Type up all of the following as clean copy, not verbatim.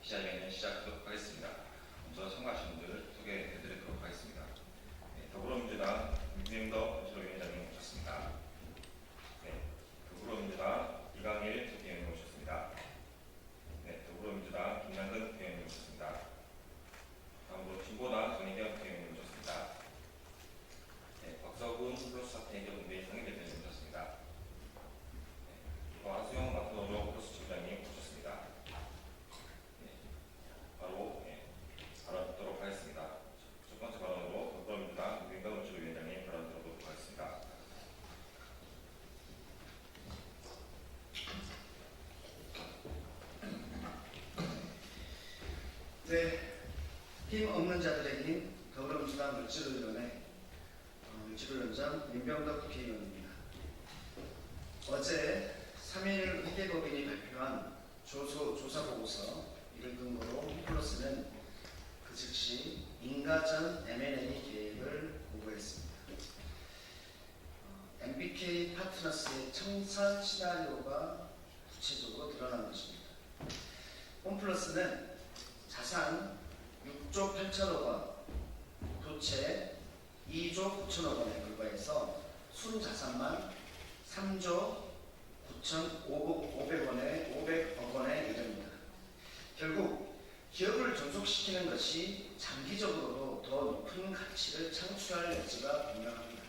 기자회견을 시작하도록 하겠습니다. 먼저 참가하신 분들 소개해드리도록 하겠습니다. 네, 더불어민주당 윤경덕 원시로위원장님 모셨습니다. 네, 더불어민주당 이강일 국회의원님 모셨습니다. 네, 더불어민주당 김남근 국회의원님 모셨습니다. 다음으로 진보당 정의경 국회의원님 모셨습니다. 네, 박서군 플러스 사태 해결 운동의 상임대표님 모셨습니다. 네, 하수영 마트노조 플러스 지부장님 모셨습니다. 바로 발언하도록 하겠습니다. 첫 번째 발언으로 더불어민주당 윤경덕 원시로위원장님 발언 들어보도록 하겠습니다. 네, 힘 없는 자들의 힘 더불어민주당 물질위원회 물질위원장 윤병덕 국회의원입니다. 어제 3일 회계법인이 발표한 조사보고서 이를 근거로 홈플러스는 그 즉시 인가전 M&A 계획을 공고했습니다. MBK 파트너스의 청산 시나리오가 구체적으로 드러난 것입니다. 홈플러스는 자산 6조 8천억 원, 부채 2조 9천억 원에 불과해서 순자산만 3조 9,500억 원에 이릅니다. 결국 기업을 존속시키는 것이 장기적으로도 더 높은 가치를 창출할 여지가 분명합니다.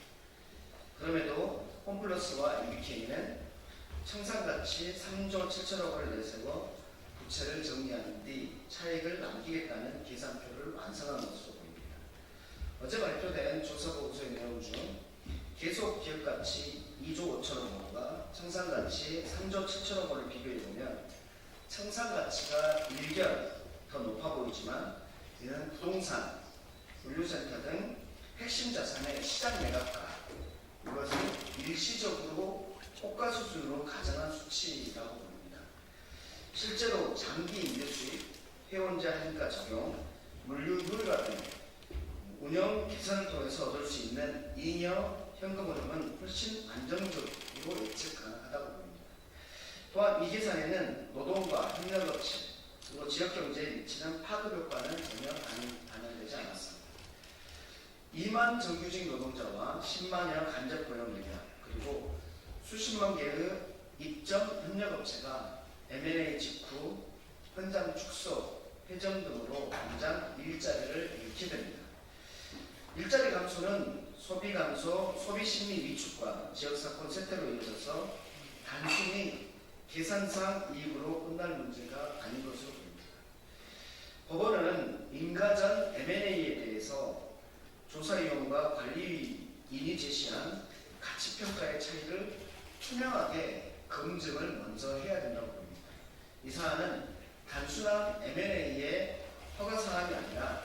그럼에도 홈플러스와 MBK는 청산가치 3조 7천억 원을 내세워 부채를 정리하는 뒤 차익을 남기겠다는 계산표를 완성한 것으로 보입니다. 어제 발표된 조사보고서의 내용 중 계속 기업가치 2조 5천억 원과 청산가치 3조 7천억 원을 비교해보면 청산가치가 1결 더 높아 보이지만 이는 부동산, 물류센터 등 핵심 자산의 시장 매각가, 이것을 일시적으로 호가 수준으로 가정한 수치라고 봅니다. 실제로 장기 임대 수입, 회원자 할인가 적용, 물류 효율화 등 운영 개선을 통해서 얻을 수 있는 잉여 현금 흐름은 훨씬 안정적으로 예측 가능하다고 봅니다. 또한 이 계산에는 노동과 협력업체 그리고 지역경제에 미치는 파급 효과는 전혀 반영되지 않았습니다. 2만 정규직 노동자와 10만여 간접 고용 인력 그리고 수십만 개의 입점 협력업체가 M&A 직후 현장 축소, 폐점 등으로 당장 일자리를 잃게 됩니다. 일자리 감소는 소비 감소, 소비 심리 위축과 지역사건 쇠퇴로 이루어져서 단순히 계산상 이익으로 끝날 문제가 아닌 것으로 보입니다. 법원은 인가전 M&A에 대해서 조사위원과 관리인이 제시한 가치평가의 차이를 투명하게 검증을 먼저 해야 된다고 봅니다. 이 사안은 단순한 M&A의 허가사항이 아니라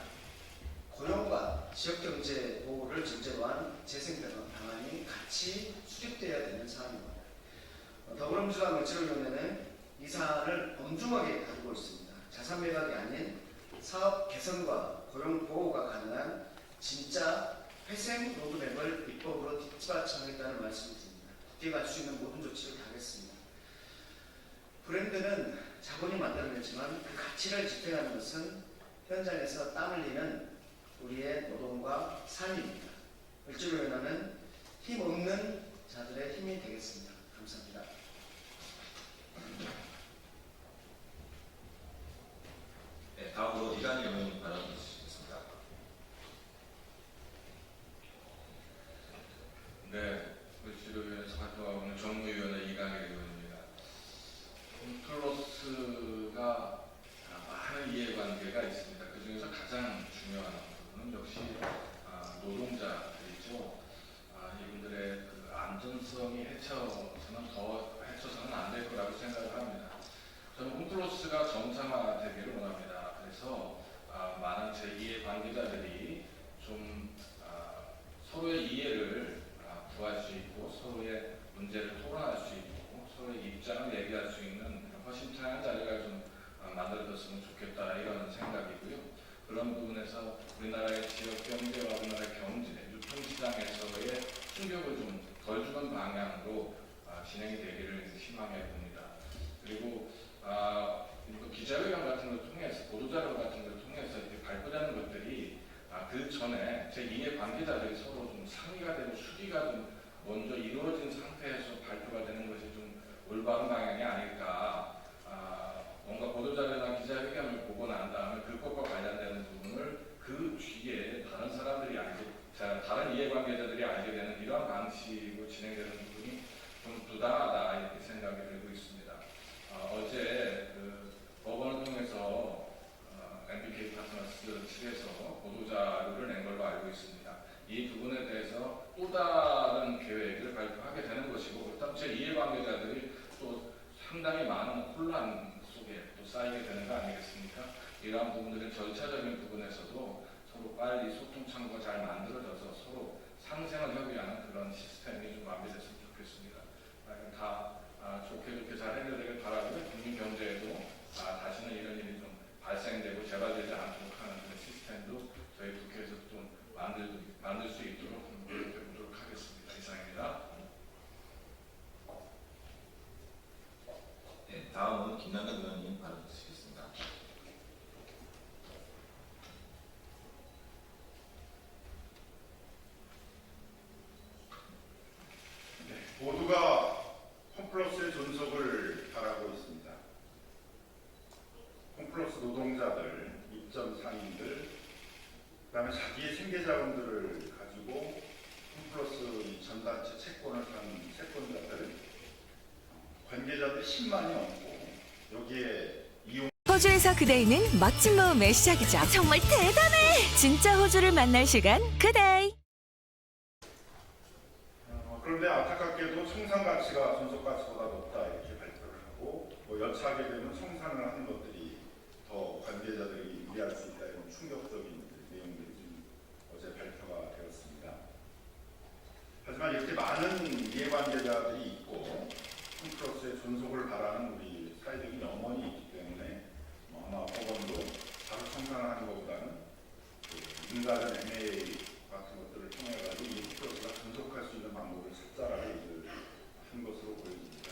고용과 지역경제 보호를 전제로 한 재생 방안이 같이 수립되어야 되는 사안입니다. 더불어민주당 물질위원회는 이 사안을 엄중하게 다루고 있습니다. 자산 매각이 아닌 사업 개선과 고용 보호가 가능한 진짜 회생 로드맵을 입법으로 뒷받침하겠다는 말씀을 드립니다. 국회가 할 수 있는 모든 조치를 하겠습니다. 브랜드는 자본이 만들어냈지만 그 가치를 집행하는 것은 현장에서 땀 흘리는 우리의 노동과 삶입니다. 물질위원회는 힘 없는 자들의 힘이 되겠습니다. 감사합니다. 네, 다음으로 이강일 의원님 발언 주시겠습니다. 네, 물질위원회에서 활동하고 있는 정무위원회 이강일 의원입니다. 홈플러스가 많은 이해관계가 있습니다. 그 중에서 가장 중요한 부분은 역시 노동자들이죠. 이분들의 그 안전성이 해쳐서는 안 될 거라고 생각을 합니다. 저는 홈플러스가 정상화되기를 원합니다. 그래서 많은 제2의 관계자들이 좀 서로의 이해를 구할 수 있고 서로의 문제를 토론할 수 있고 서로의 입장을 얘기할 수 있는 허심탄회한 자리가 좀 만들어졌으면 좋겠다 이런 생각이고요. 그런 부분에서 우리나라의 지역 경제와 우리나라의 경제, 유통시장에서의 충격을 좀 덜 주는 방향으로 진행이 되기를 희망해 봅니다. 그리고 그리고 기자회견 같은 걸 통해서 보도자료 같은 걸 통해서 이렇게 발표되는 것들이 그 전에 제2의 관계자들이 서로 좀 상의가 되고 수기가 좀 먼저 이루어진 상태에서 발표가 되는 것이 좀 올바른 방향이 아닐까. 뭔가 보도자료나 기자회견을 보고 난 다음에 그것과 관련되는 부분을 그 뒤에 다른 사람들이 다른 이해관계자들이 알게 되는 이러한 방식으로 진행되는 부분이 좀 부당하다 이렇게 생각이 들고 있습니다. 어제 그 법원을 통해서 MBK 파트너스 측에서 보도자료를 낸 걸로 알고 있습니다. 이 부분에 대해서 또 다른 계획을 발표하게 되는 것이고, 그다음 제 이해관계자들이 또 상당히 많은 혼란 속에 또 쌓이게 되는 거 아니겠습니까? 이러한 부분들은 절차적인 부분에서도 서로 빨리 소통 창구가 잘 만들어져서 서로 상생을 협의하는 그런 시스템이 좀 마련됐으면 좋겠습니다. 다 좋게 잘 해결되길 바라고요. 국민 경제에도 다시는 이런 일이 좀 발생되고 재발되지 않도록 하는 그런 시스템도 저희 국회에서 좀 만들 수 있도록 노력해 보도록 하겠습니다. 이상입니다. 네, 다음은 김남근 의원님 발언 주시겠습니다. 모두가 홈플러스의 존속을 바라고 있습니다. 홈플러스 노동자들, 입점 상인들, 그다음에 자기의 생계자금들을 가지고 홈플러스 전단체 채권을 산 채권자들, 관계자들 10만이 넘고 여기에 이용 호주에서 그데이는 멋진 모험의 시작이죠. 정말 대단해! 진짜 호주를 만날 시간 그데이. 그런데 안타깝게도 청산 가치가 존속 가치보다 높다 이렇게 발표를 하고 여차하게 되면 청산을 하는 것들이 더 관계자들이 유리할 수 있다 이런 충격적인 내용들이 지금 어제 발표가 되었습니다. 하지만 이렇게 많은 이해관계자들이 있고 홈플러스의 존속을 바라는 우리 사회적인 염원이 있기 때문에 아마 법원도 바로 청산을 하는 것보다는 민간은 MA 같은 것들을 통해 가지고 이 홈플러스가 존속할 수 있는 방법을 찾자라고 한 것으로 보여집니다.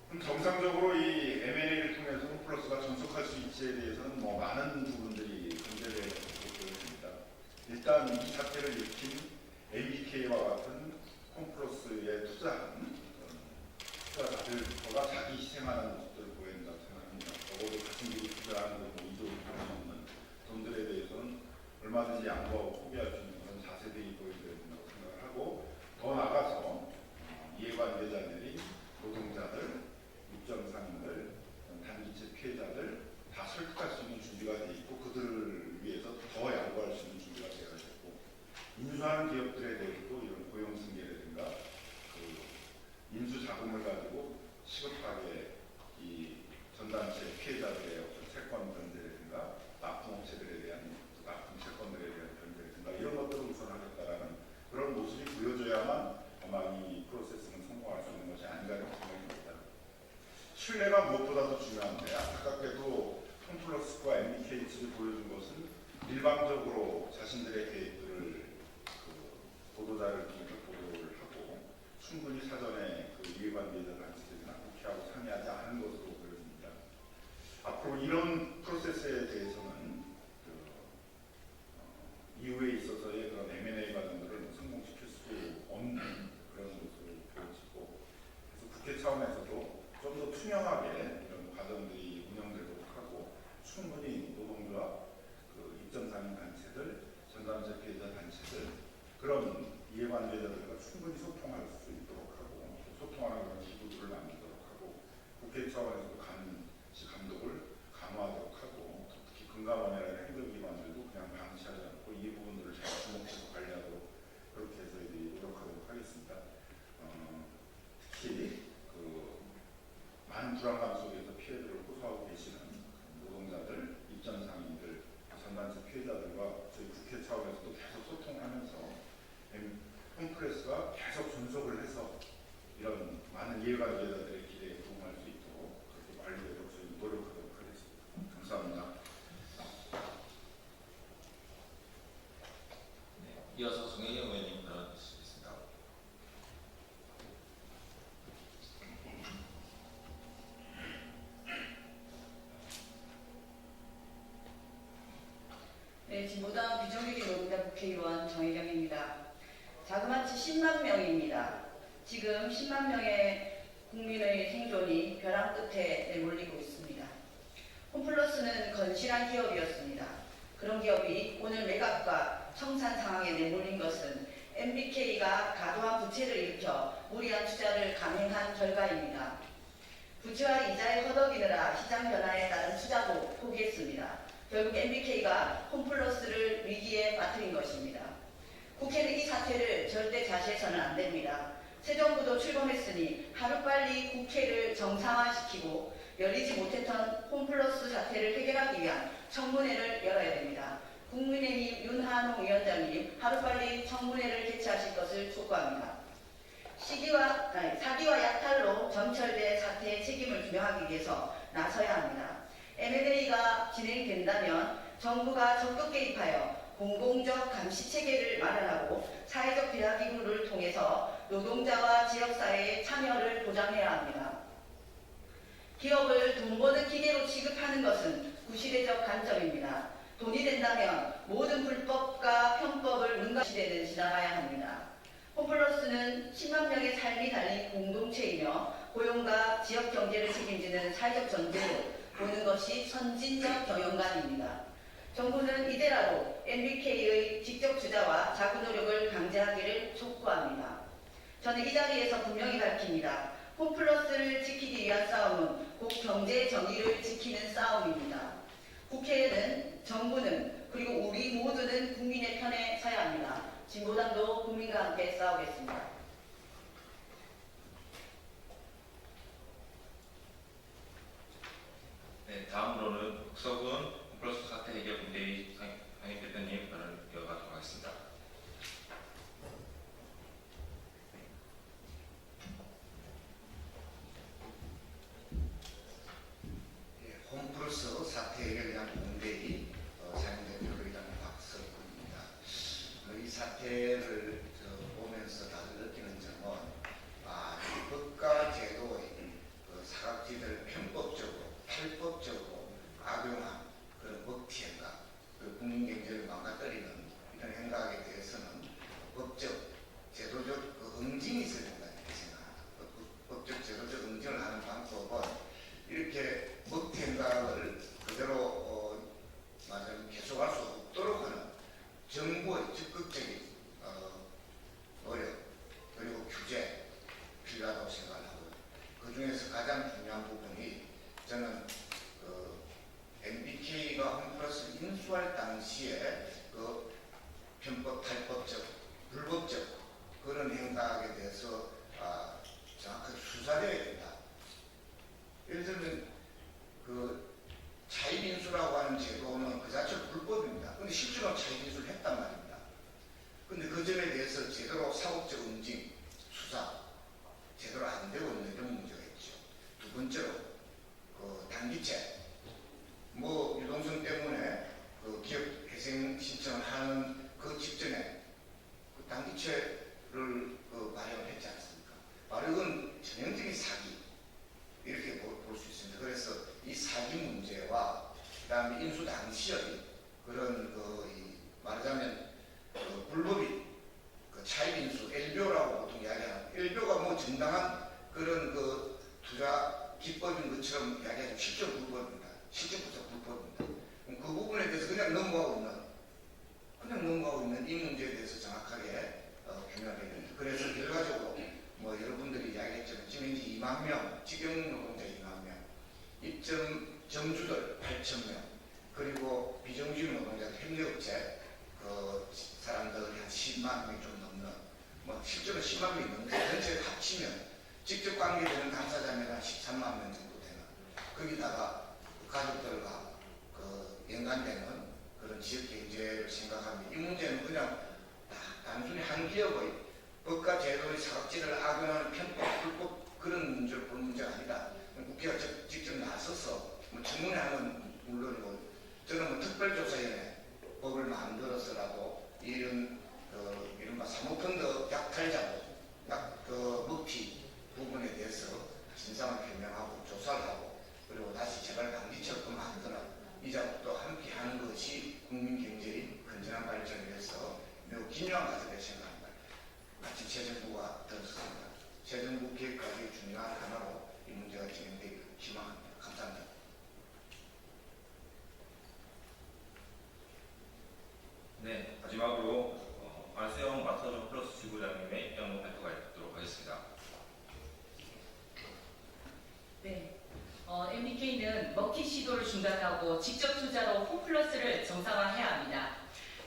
그럼 정상적으로 이 M&A를 통해서 홈플러스가 존속할 수 있지에 대해서는 많은 부분들이 문제될 것으로 보여집니다. 일단 이 사태를 일으킨 ABK와 같은 홈플러스에 투자한 투자자들과 자기 희생하는 모습들을 보여준다고 생각합니다. 적어도 가슴들이 투자하는 걸 이조를 할수 없는 돈들에 대해서는 얼마든지 양보하고 포기할 수 있는 그런 자세들이 보여줘야 된다고 생각을 하고, 더 나아가서 이해관계자들이 노동자들, 입점상인들, 단기채 피해자들 다 설득할 수 있는 준비가 돼 있고 그들을 위해서 더 양보할 수 있는 준비가 되어 있고, 인수하는 기업들에 대해서도 이런 고용 승계라든가 인수 자금을 가지고 시급하게 이 전단체 피해자들의 어떤 채권 변제라든가 납품업체들에 대한 납품 채권들에 대한 변제라든가 이런 것들을 우선하겠다라는 그런 모습이 보여줘야만 아마 이 프로세스는 성공할 수 있는 것이 아닌가 이런 생각이 듭니다. 신뢰가 무엇보다도 중요한데, 안타깝게도 홈플러스와 MBK 측이 보여준 것은 일방적으로 자신들의 계획들을 보도자를 통해서 보도를 하고 충분히 사전에 이해관계자들한테나 국회하고 상의하지 않은 것으로 보여집니다. 앞으로 이런 프로세스에 대해서는 이후에 있어서의 그런 M&A 과정들을 성공시킬 수 없는 그런 것으로 보여지고, 그래서 국회 차원에서도 좀 더 투명하게 이런 과정들이 운영되도록 하고 충분히 노동조합, 입점상인 단체들, 전담제 피해자 단체들 그런 이해관계자들과 충분히 소통할 수 있도록 하고 소통하는 그런 기구들을 만들도록 하고 국회 차원에서도 감시 감독을 강화하도록 하고 특히 금감원이라는 행정기관들도 그냥 방치하지 않고 이 부분들을 잘 주목해서 관리하도록 그렇게 해서 노력하도록 하겠습니다. 특히 많은 불안감 속에서 피해들을 호소하고 계시는 노동자들, 입점상인들, 전단체 피해자들과 저희 국회 차원에서도 계속 소통하면서 홈플러스가 계속 존속을 해서 이런 많은 이해관계자들의 기대에 부응할 수 있도록 그렇게 관리되도록 저희 노력하도록 하겠습니다. 감사합니다. 네, 이어서 송혜경 의원님 발언 주시겠습니다. 진보당 비정규직 노동자 국회의원 정혜경입니다. 자그마치 10만 명입니다. 지금 10만 명의 국민의 생존이 벼랑 끝에 내몰리고 있습니다. 홈플러스는 건실한 기업이었습니다. 그런 기업이 오늘 매각과 청산 상황에 내몰린 것은 MBK가 과도한 부채를 일으켜 무리한 투자를 감행한 결과입니다. 부채와 이자에 허덕이느라 시장 변화에 따른 투자도 포기했습니다. 결국 MBK가 홈플러스를 위기에 빠뜨린 것입니다. 국회는 이 사태를 절대 자시해서는 안 됩니다. 새 정부도 출범했으니 하루빨리 국회를 정상화시키고 열리지 못했던 홈플러스 사태를 해결하기 위한 청문회를 열어야 됩니다. 국민의힘 윤한홍 위원장님 하루빨리 청문회를 개최하실 것을 촉구합니다. 사기와 약탈로 점철된 사태의 책임을 규명하기 위해서 나서야 합니다. M&A가 진행된다면 정부가 적극 개입하여 공공적 감시 체계를 마련하고 사회적 대화기구를 통해서 노동자와 지역사회의 참여를 보장해야 합니다. 기업을 돈 버는 기계로 취급하는 것은 구시대적 관점입니다. 돈이 된다면 모든 불법과 편법을 능가시대는 지나가야 합니다. 홈플러스는 10만 명의 삶이 달린 공동체이며 고용과 지역 경제를 책임지는 사회적 전제로 보는 것이 선진적 경영관입니다. 정부는 이제라도 MBK의 직접 투자와 자구 노력을 강제하기를 촉구합니다. 저는 이 자리에서 분명히 밝힙니다. 홈플러스를 지키기 위한 싸움은 곧 경제 정의를 지키는 싸움입니다. 국회에는 정부는 그리고 우리 모두는 국민의 편에 서야 합니다. 진보당도 국민과 함께 싸우겠습니다. 네, 다음으로는 국서군 홈플러스 사태 해결 문제의 상임 대표님 발언을 이어가도록 하겠습니다. 홈플러스 사태 해결에 대한 문제의 상임대표로 일하는 박석구입니다. 이 사태를 보면서 다들 느끼는 점은 이 법과 제도의 사각지대를 편법적으로 탈법적으로 악용한 그런 먹튀 행각, 국민 경제를 망가뜨리는 이런 행각에 대해서는 법적, 제도적 응징이 있어야 된다 이렇게 생각합니다. 법적, 제도적 응징을 하는 방법은 이렇게 먹튀 행각을 그대로 계속할 수 없도록 하는 정부의 적극적인 노력 그리고 규제 필요하다고 생각을 하고요. 그 중에서 가장 중요한 부분이 저는 MBK가 홈플러스 인수할 당시에 그 편법, 탈법적, 불법적 그런 행각에 대해서 정확하게 수사되어야 된다. 예를 들면 그 차입인수라고 하는 제도는 그 자체로 불법입니다. 근데 실제로 차입인수를 했단 말입니다. 근데 그 점에 대해서 제대로 사법적 응징, 수사 제대로 안 되고 있는 이런 문제가 있죠. 두 번째로 단기채 유동성 때문에 기업 회생 신청을 하는 그 직전에 단기채를 발행을 했지 않습니까? 바로 이건 전형적인 사기 이렇게 볼 수 있습니다. 그래서 이 사기 문제와 그다음에 인수 당시의 그런 말하자면 불법인 차입 인수 LBO라고 보통 이야기하는 LBO가 정당한 그런 투자 기법인 것처럼 이야기하지만 실제로 불법입니다. 실제부터 불법입니다. 그 부분에 대해서 그냥 넘어가고 있는 이 문제에 대해서 정확하게 규명해야 됩니다. 그래서 결과적으로 여러분들이 이야기했지만 지금 현재 2만 명, 직영 노동자 2만 명, 입점 정주들 8천 명, 그리고 비정규직 노동자 협력업체 사람들이 한 10만 명이 좀 넘는, 실제로 10만 명이 넘는 전체 합치면 직접 관계되는 당사자면 한 13만 명 정도 되는, 거기다가 가족들과 연관되는 그런 지역 경제를 생각하면 이 문제는 그냥 단순히 한 기업의 법과 제도의 사각지대를 악용하는 편법, 불법 그런 문제를 보는 문제가 아니다. 국회가 직접 나서서 청문회하는 물론이고 저는 특별조사위원회 법을 만들어서라도 이른바 사모펀드 약탈자고 먹튀 부분에 대해서 진상을 규명하고 조사를 하고 그리고 다시 재발 방지처럼 만드는 이 작업도 함께 하는 것이 국민 경제인 재정부 기획과제 중요한 하나로 이 문제가 진행되기를 희망합니다. 감사합니다. 네, 마지막으로 안세영 마터존 플러스 지부장님의 연구 발표가 있도록 하겠습니다. 네, MBK는 먹튀 시도를 중단하고 직접 투자로 홈플러스를 정상화해야 합니다.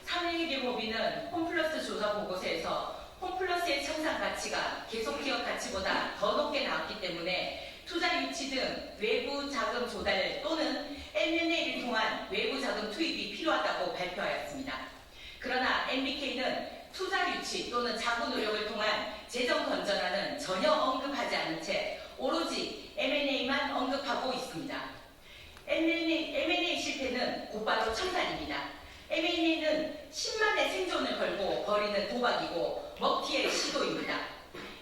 사회회계법인은 홈플러스 조사 보고서에서 홈플러스의 청산 가치가 계속 기업 가치보다 더 높게 나왔기 때문에 투자 유치 등 외부 자금 조달 또는 M&A를 통한 외부 자금 투입이 필요하다고 발표하였습니다. 그러나 MBK는 투자 유치 또는 자구 노력을 통한 재정 건전화는 전혀 언급하지 않은 채 오로지 M&A만 언급하고 있습니다. M&A 실패는 곧바로 청산입니다. M&A는 10만의 생존을 걸고 벌이는 도박이고 먹튀의 시도입니다.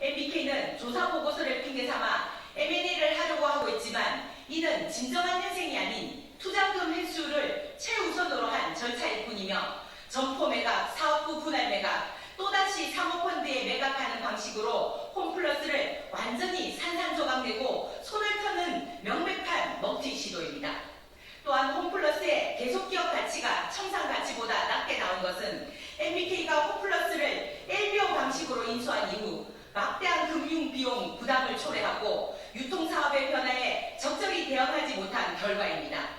MBK는 조사 보고서를 핑계 삼아 M&A를 하려고 하고 있지만 이는 진정한 현생이 아닌 투자금 회수를 최우선으로 한 절차일 뿐이며 점포 매각, 사업부 분할 매각, 또다시 사모펀드에 매각하는 방식으로 홈플러스를 완전히 산산조각내고 손을 터는 명백한 먹튀 시도입니다. 또한 홈플러스의 계속 기업 가치가 청산 가치보다 낮게 나온 것은 MBK가 홈플러스를 LBO 방식으로 인수한 이후 막대한 금융 비용 부담을 초래하고 유통사업의 변화에 적절히 대응하지 못한 결과입니다.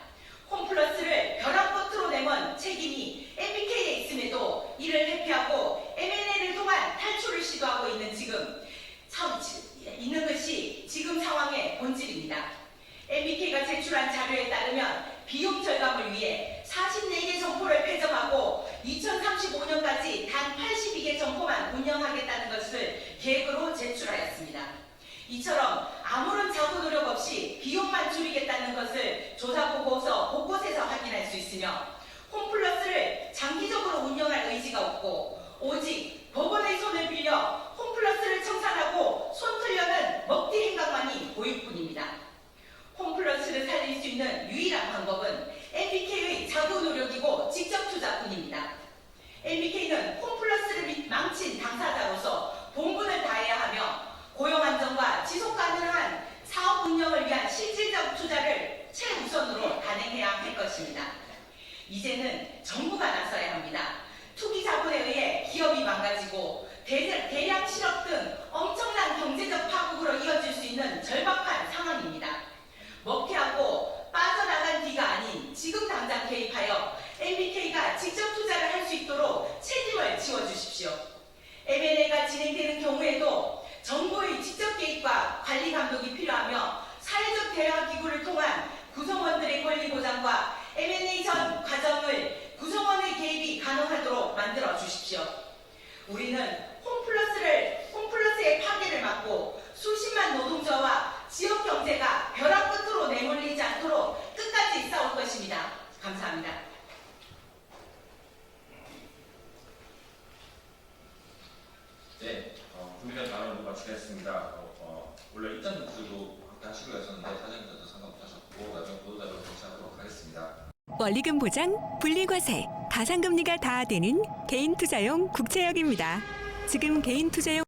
홈플러스를 벼랑 끝으로 내몬 책임이 MBK에 있음에도 이를 회피하고 M&A를 통한 탈출을 시도하고 있는 것이 지금 상황의 본질입니다. MBK가 제출한 자료에 따르면 비용 절감을 위해 44개 점포를 폐점하고 2035년까지 단 82개 점포만 운영하겠다는 것을 계획으로 제출하였습니다. 이처럼 아무런 자구 노력 없이 비용만 줄이겠다는 것을 조사 보고서 곳곳에서 확인할 수 있으며 홈플러스를 장기적으로 운영할 의지가 없고 오직 법원의 손을 빌려 홈플러스를 청산하고 손 틀려는 먹튀 행각만이 보일 뿐입니다. 홈플러스를 살릴 수 있는 유일한 방법은 MBK의 자구 노력이고 직접 투자뿐입니다. MBK는 홈플러스를 망친 당사자로서 본분을 다해야 하며 고용 안정과 지속 가능한 사업 운영을 위한 실질적 투자를 최우선으로 단행해야 할 것입니다. 이제는 정부가 나서야 합니다. 투기 자본에 의해 기업이 망가지고 대량 실업 등 엄청난 경제적 파국으로 이어질 수 있는 절박한 상황입니다. 먹튀하고 빠져나간 뒤가 아닌 지금 당장 개입하여 MBK가 직접 투자를 할 수 있도록 책임을 지워주십시오. M&A가 진행되는 경우에도 정부의 직접 개입과 관리 감독이 필요하며 사회적 대화 기구를 통한 구성원들의 권리 보장과 M&A 전 과정을 구성원의 개입이 가능하도록 만들어 주십시오. 우리는 홈플러스의 파괴를 막고 수십만 노동자와 지역 경제가 벼랑 끝으로 내몰리지 않도록 끝까지 싸울 것입니다. 감사합니다. 네, 준비된 발언을 마치겠습니다. 원래 입장 뉴스도 함께 하시기로 했었는데 사장님께서 상관 못하셨고 나중에 보도자료를 제시하도록 하겠습니다. 원리금 보장, 분리과세, 가상금리가 다 되는 개인 투자용 국채역입니다. 지금 개인 투자용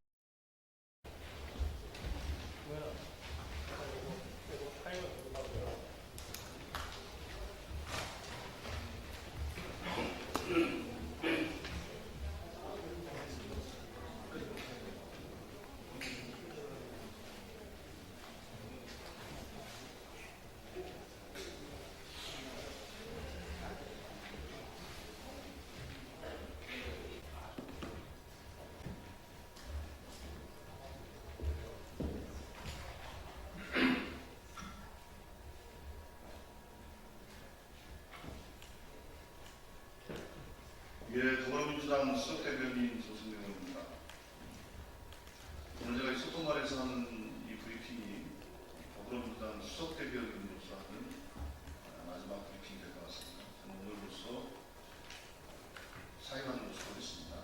더불어민주당 수석대변인 조승명입니다. 오늘 제가 이 소통관에서 하는 이 브리핑이 더불어민주당 수석대변인으로서 하는 마지막 브리핑이 될 것 같습니다. 저는 오늘로서 사임함으로써 하겠습니다.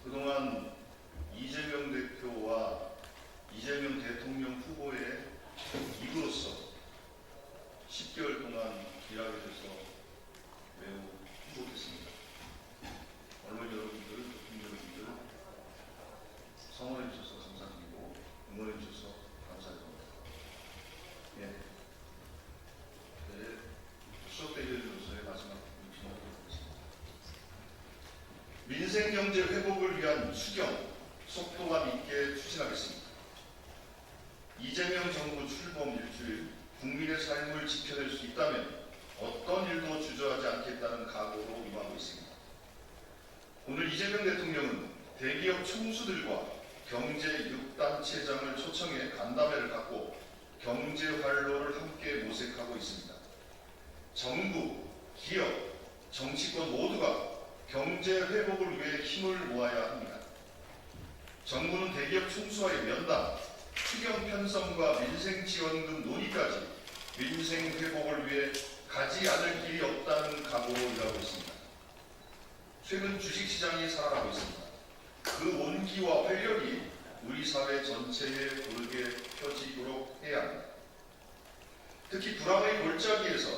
그동안 이재명 대표와 이재명 대통령 후보의 입으로서 10개월 동안 일하게 돼서 매우 행복했습니다. 언론 여러분들, 국민 여러분들 성원해 주셔서 감사드리고 응원해 주셔서 감사합니다. 예. 네. 수업 대리로서의 마지막 인사를 드리겠습니다. 민생 경제 회복을 위한 추경 속도감 있게 추진하겠습니다. 이재명 정부 출범 일주일 국민의 삶을 지켜낼 수 있다면 어떤 일도 주저하지 않겠다는 각오로 임하고 있습니다. 오늘 이재명 대통령은 대기업 총수들과 경제 6단체장을 초청해 간담회를 갖고 경제 활로를 함께 모색하고 있습니다. 정부, 기업, 정치권 모두가 경제 회복을 위해 힘을 모아야 합니다. 정부는 대기업 총수와의 면담, 추경 편성과 민생 지원금 논의까지 민생 회복을 위해 가지 않을 길이 없다는 각오로 일하고 있습니다. 최근 주식시장이 살아나고 있습니다. 그 온기와 활력이 우리 사회 전체에 고르게 펴지도록 해야 합니다. 특히 불황의 골짜기에서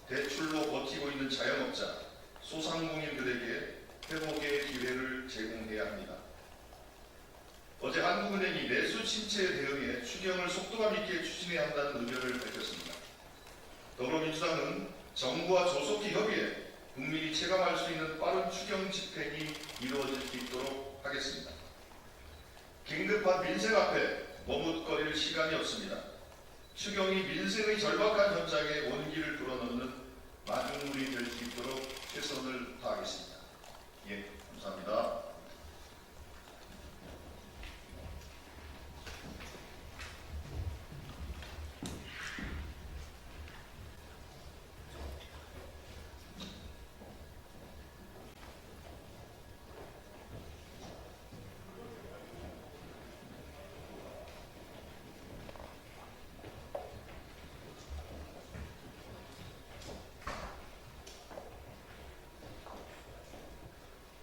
대출로 버티고 있는 자영업자, 소상공인들에게 회복의 기회를 제공해야 합니다. 어제 한국은행이 내수 침체에 대응해 추경을 속도감 있게 추진해야 한다는 의견을 밝혔습니다. 더불어민주당은 정부와 조속히 협의해 국민이 체감할 수 있는 빠른 추경 집행이 이루어질 수 있도록 하겠습니다. 긴급한 민생 앞에 머뭇거릴 시간이 없습니다. 추경이 민생의 절박한 현장에 온기를 불어넣는 마중물이 될 수 있도록 최선을 다하겠습니다. 예, 감사합니다.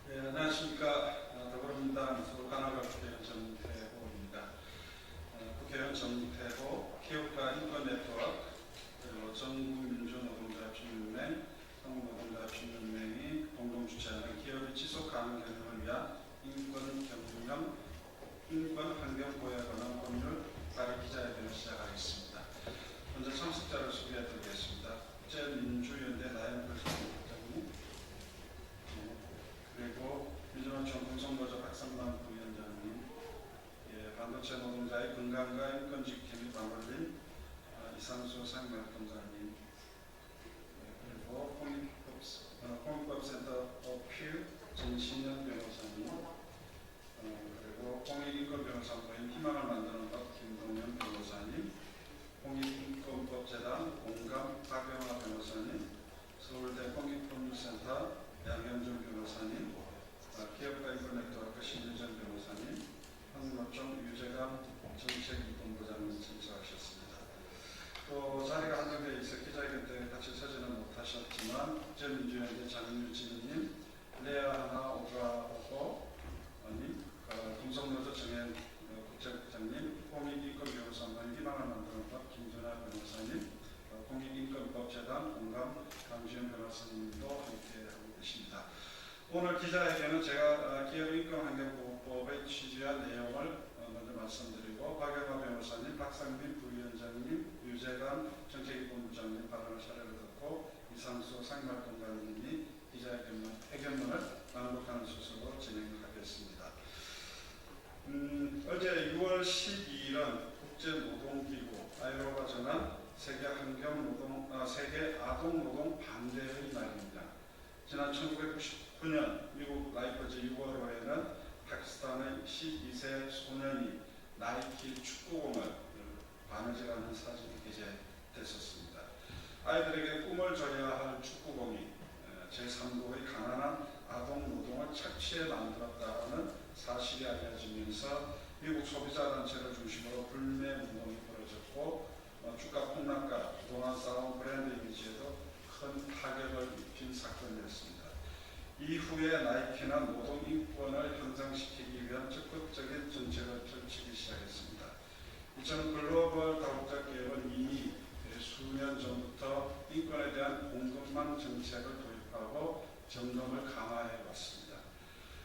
네, 안녕하십니까. 더불어민주당 서울간호가 국회의원 정태호입니다. 국회의원 정태호, 기업가 인권네트워크, 그리고 전국민주노동자협진연맹, 한국노동자협진연맹이 공동 주최하는 기업의 지속가능 경영을 위한 인권 환경 보호에 관한 법률 발의 기자회견을 시작하겠습니다. 먼저 참석자를 소개해드리겠습니다. 국제민주연대 나연필 부장님, 그리고 민주노총 공성노조 박상만 부위원장님, 반도체 노동자의 건강과 인권 지킴이 방울린 이상수 상임활동가님, 그리고 공익법센터 어필 정신현 변호사님, 그리고 공익인권변호사 모임 희망을 만드는 법 김동현 변호사님, 공익인권법재단 공감 박영하 변호사님, 서울대 공익법률센터 양현준 변호사님, 기업가 인권네트워크 신유정 변호사님, 한국노총 유재감 정책위본부장님 참석하셨습니다. 또 자리가 한정되어 있어 기자회견 때 같이 서지는 못하셨지만 국제민주연대 장유진님, 레아하나 오가오고님, 공성노조 정현 국장님, 공익인권변호사 모임 희망을 만드는 법 김준하 변호사님, 공익인권법재단 공감 강주현 변호사님도 함께하고 계십니다. 오늘 기자회견은 제가 기업인권환경보호법의 취지와 내용을 먼저 말씀드리고 박영하 변호사님, 박상민 부위원장님, 유재관 정책위본부장님 발언을 차례로 듣고 이상수 상임활동가님이 기자회견문을 낭독하는 순서로 진행하겠습니다. 어제 6월 12일은 국제노동기구 ILO가 정한 세계 아동노동 반대의 날입니다. 지난 1999년 미국 라이퍼즈 6월호에는 파키스탄의 12세 소년이 나이키 축구공을 바느질하는 사진이 게재됐었습니다. 아이들에게 꿈을 줘야 할 축구공이 제3국의 가난한 아동노동을 착취해 만들었다는 사실이 알려지면서 미국 소비자단체를 중심으로 불매운동이 벌어졌고 주가 폭락과 그동안 쌓아온 브랜드 이미지에도 큰 타격을 입힌 사건이었습니다. 이후에 나이키는 노동 인권을 향상시키기 위한 적극적인 정책을 펼치기 시작했습니다. 이처럼 글로벌 다국적 기업은 이미 수년 전부터 인권에 대한 공급망 정책을 도입하고 점검을 강화해 왔습니다.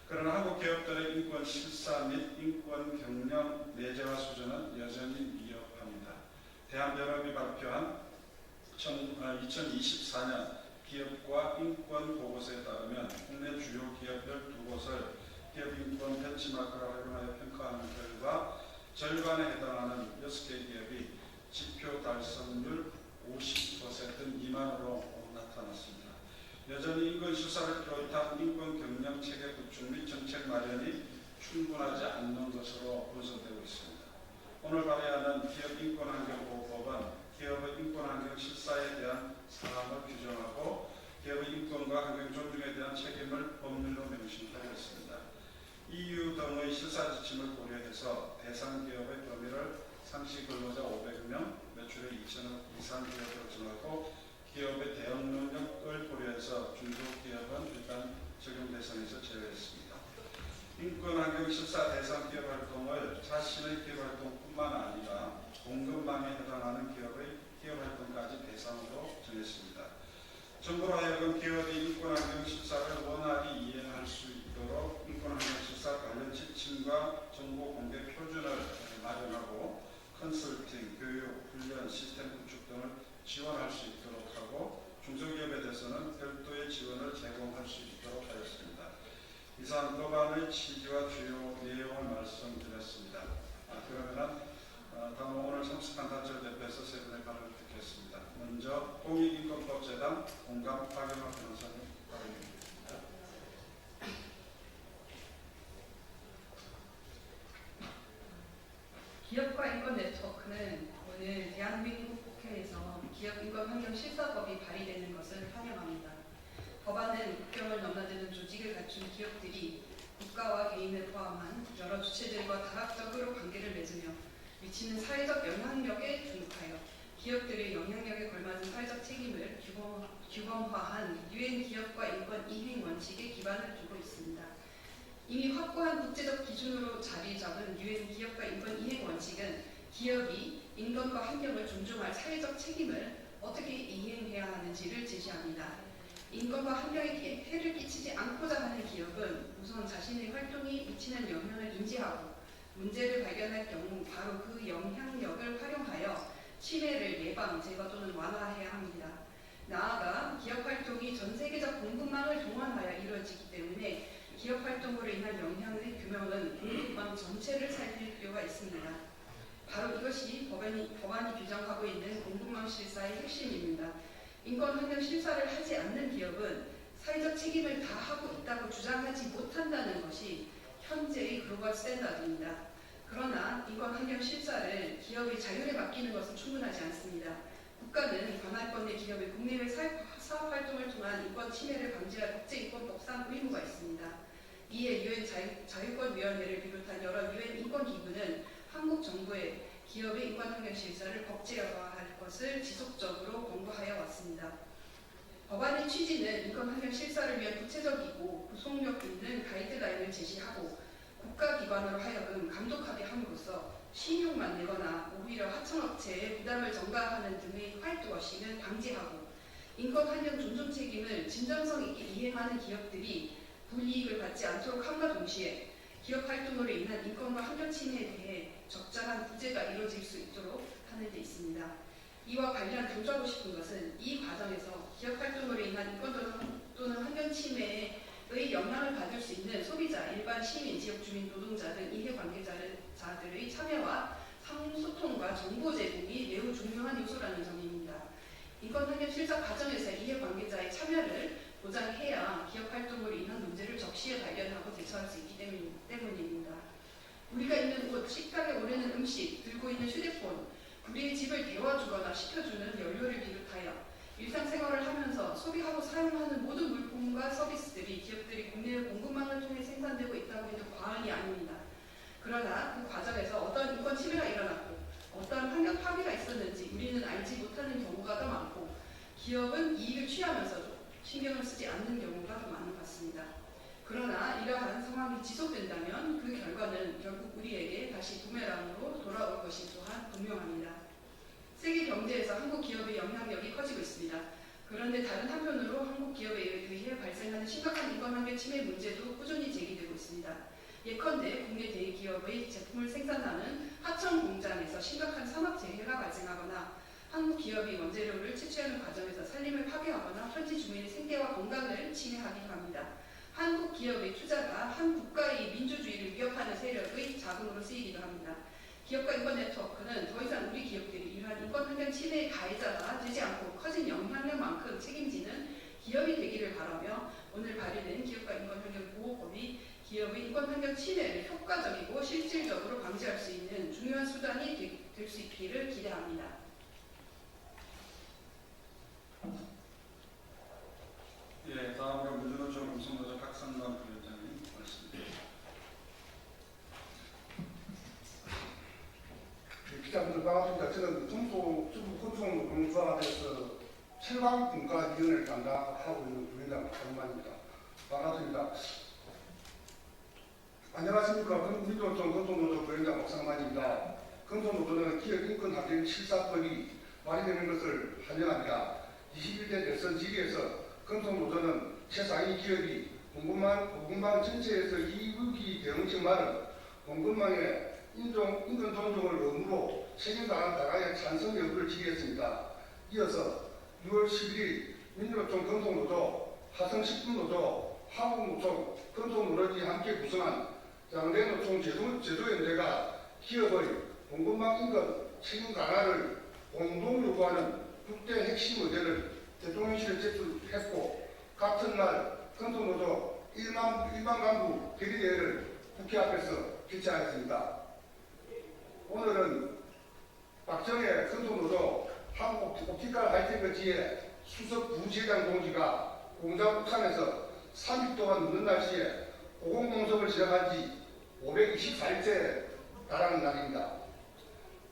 그러나 한국 기업들의 인권 실사 및 인권 경영 내재화 수준은 여전히 미흡합니다. 대한변협이 발표한 2024년 기업과 인권 보고서에 따르면 국내 주요 기업 12곳을 기업인권 벤치마크를 활용하여 평가하는 결과 절반에 해당하는 6개 기업이 지표 달성률 50% 미만으로 나타났습니다. 여전히 인권 실사를 비롯한 인권 경영 체계 구축 및 정책 마련이 충분하지 않는 것으로 분석되고 있습니다. 오늘 발의하는 기업인권환경보호법은 기업의 인권환경 실사에 대한 사항을 규정하고 기업의 인권과 환경 존중에 대한 책임을 법률로 명시하고 있습니다. EU 등의 실사 지침을 고려해서 대상 기업의 범위를 상시 근로자 500명, 매출액 2천억 이상 기업으로 정하고 기업의 대응 능력을 고려해서 중소기업은 일단 적용 대상에서 제외했습니다. 인권환경 실사 대상 기업 활동을 자신의 기업 활동뿐만 아니라 공급망에 해당하는 기업의 기업 활동까지 대상으로 정했습니다. 정부로 하여금 기업이 인권환경 실사를 원활히 이행할 수 있도록 인권환경 실사 관련 지침과 정보 공개 표준을 마련하고 컨설팅, 교육, 훈련, 시스템 구축 등을 지원할 수 있도록 하고 중소기업에 대해서는 별도의 지원을 제공할 수 있도록 하였습니다. 이상 법안의 취지와 주요 내용을 말씀드렸습니다. 그러면 다음 오늘 참석한 단체를 대표해서 세 분의 발언을 듣겠습니다. 먼저 공익인권법재단 공감 박영학 변호사님 발언드리겠습니다. 기업과 인권 네트워크는 오늘 대한민국 국회에서 기업인권환경실사법이 발의되는 것을 환영합니다. 법안은 국경을 넘나드는 조직을 갖춘 기업들이 국가와 개인을 포함한 여러 주체들과 다각적으로 관계를 맺으며 미치는 사회적 영향력에 주목하여 기업들의 영향력에 걸맞은 사회적 책임을 규범화한 유엔 기업과 인권 이행 원칙에 기반을 두고 있습니다. 이미 확고한 국제적 기준으로 자리 잡은 유엔 기업과 인권 이행 원칙은 기업이 인권과 환경을 존중할 사회적 책임을 어떻게 이행해야 하는지를 제시합니다. 인권과 환경에 해를 끼치지 않고자 하는 기업은 우선 자신의 활동이 미치는 영향을 인지하고 문제를 발견할 경우 바로 그 영향력을 활용하여 침해를 예방, 제거 또는 완화해야 합니다. 나아가 기업 활동이 전 세계적 공급망을 동원하여 이루어지기 때문에 기업 활동으로 인한 영향의 규모는 공급망 전체를 살필 필요가 있습니다. 바로 이것이 법안이 규정하고 있는 공급망 실사의 핵심입니다. 인권 환경 실사를 하지 않는 기업은 사회적 책임을 다하고 있다고 주장하지 못한다는 것이 현재의 글로벌 스탠다드입니다. 그러나 인권 환경 실사를 기업의 자율에 맡기는 것은 충분하지 않습니다. 국가는 관할권 내 기업의 국내외 사업 활동을 통한 인권 침해를 방지할 국제인권법상 의무가 있습니다. 이에 유엔 자유권위원회를 비롯한 여러 유엔 인권기구는 한국 정부에 기업의 인권 환경 실사를 법제화할 것을 지속적으로 권고하여 왔습니다. 법안의 취지는 인권 환경 실사를 위한 구체적이고 구속력 있는 가이드라인을 제시하고 국가기관으로 하여금 감독하게 함으로써 신용만 내거나 오히려 하청업체에 부담을 전가하는 등의 화이트워싱을 방지하고 인권 환경 존중 책임을 진정성 있게 이행하는 기업들이 불이익을 받지 않도록 함과 동시에 기업 활동으로 인한 인권과 환경 침해에 대해 적절한 구제가 이루어질 수 있도록 하는 데 있습니다. 이와 관련 강조하고 싶은 것은 이 과정에서 기업 활동으로 인한 인권 또는 환경 침해의 영향을 받을 수 있는 소비자, 일반 시민, 지역 주민, 노동자 등 이해관계자들의 참여와 상소통과 정보 제공이 매우 중요한 요소라는 점입니다. 인권 환경 실사 과정에서 이해관계자의 참여를 보장해야 기업 활동으로 인한 문제를 적시에 발견하고 대처할 수 있기 때문입니다. 우리가 있는 곳, 식탁에 오르는 음식, 들고 있는 휴대폰, 우리의 집을 데워주거나 식혀주는 연료를 비롯하여 일상생활을 하면서 소비하고 사용하는 모든 물품과 서비스들이 기업들이 국내의 공급망을 통해 생산되고 있다고 해도 과언이 아닙니다. 그러나 그 과정에서 어떤 인권 침해가 일어났고 어떤 환경 파괴가 있었는지 우리는 알지 못하는 경우가 더 많고 기업은 이익을 취하면서도 신경을 쓰지 않는 경우가 더 많은 것 같습니다. 그러나 이러한 상황이 지속된다면 그 결과는 결국 우리에게 다시 부메랑으로 돌아올 것이 또한 분명합니다. 세계 경제에서 한국 기업의 영향력이 커지고 있습니다. 그런데 다른 한편으로 한국 기업에 의해 발생하는 심각한 인권 환경 침해 문제도 꾸준히 제기되고 있습니다. 예컨대 국내 대기업의 제품을 생산하는 하청 공장에서 심각한 산업 재해가 발생하거나 한국 기업이 원재료를 채취하는 과정에서 산림을 파괴하거나 현지 주민의 생계와 건강을 침해하기도 합니다. 한국 기업의 투자가 한 국가의 민주주의를 위협하는 세력의 자금으로 쓰이기도 합니다. 기업가 인권 네트워크는 더 이상 우리 기업들이 이러한 인권 환경 침해의 가해자가 되지 않고 커진 영향력만큼 책임지는 기업이 되기를 바라며 오늘 발의된 기업가 인권 환경 보호법이 기업의 인권 환경 침해를 효과적이고 실질적으로 방지할 수 있는 중요한 수단이 될 수 있기를 기대합니다. 예, 다음으로 민주노총 음성노조 박상남 부위원장님 말씀드립니다. 기자분들 반갑습니다. 저는 중소건축노동조합에서 철강분과위원회를 담당하고 있는 부위원장 박상만입니다. 반갑습니다. 안녕하십니까. 민주노총 건설노조 부위원장 박상만입니다. 건설노조는 기업인권항쟁 실사법이 발의되는 것을 환영합니다. 21대 대선 질의에서 건설노조는 최상위 기업이 공급망 전체에서 이익이 되는 말은 공급망의 인권 존중을 의무로 책임다한 다가의 찬성 여부를 질의했습니다. 이어서 6월 11일 민주노총 건설노조, 화성식품노조, 한국노총, 건설노조이 함께 구성한 장대노총 제조연대가 기업의 공급망 인권 책임 강화를 공동 요구하는 국대 핵심 의제를 대통령실에 제출했고, 같은 날 건설노조 1만 간부 결의대회를 국회 앞에서 개최하였습니다. 오늘은 박정혜 건설노조 한국옵티컬 하이테크 지회 수석 부지회장 동지가 공장 옥상에서 3일 동안 묻는 날씨에 고공농성을 시작한 지 524일째 달하는 날입니다.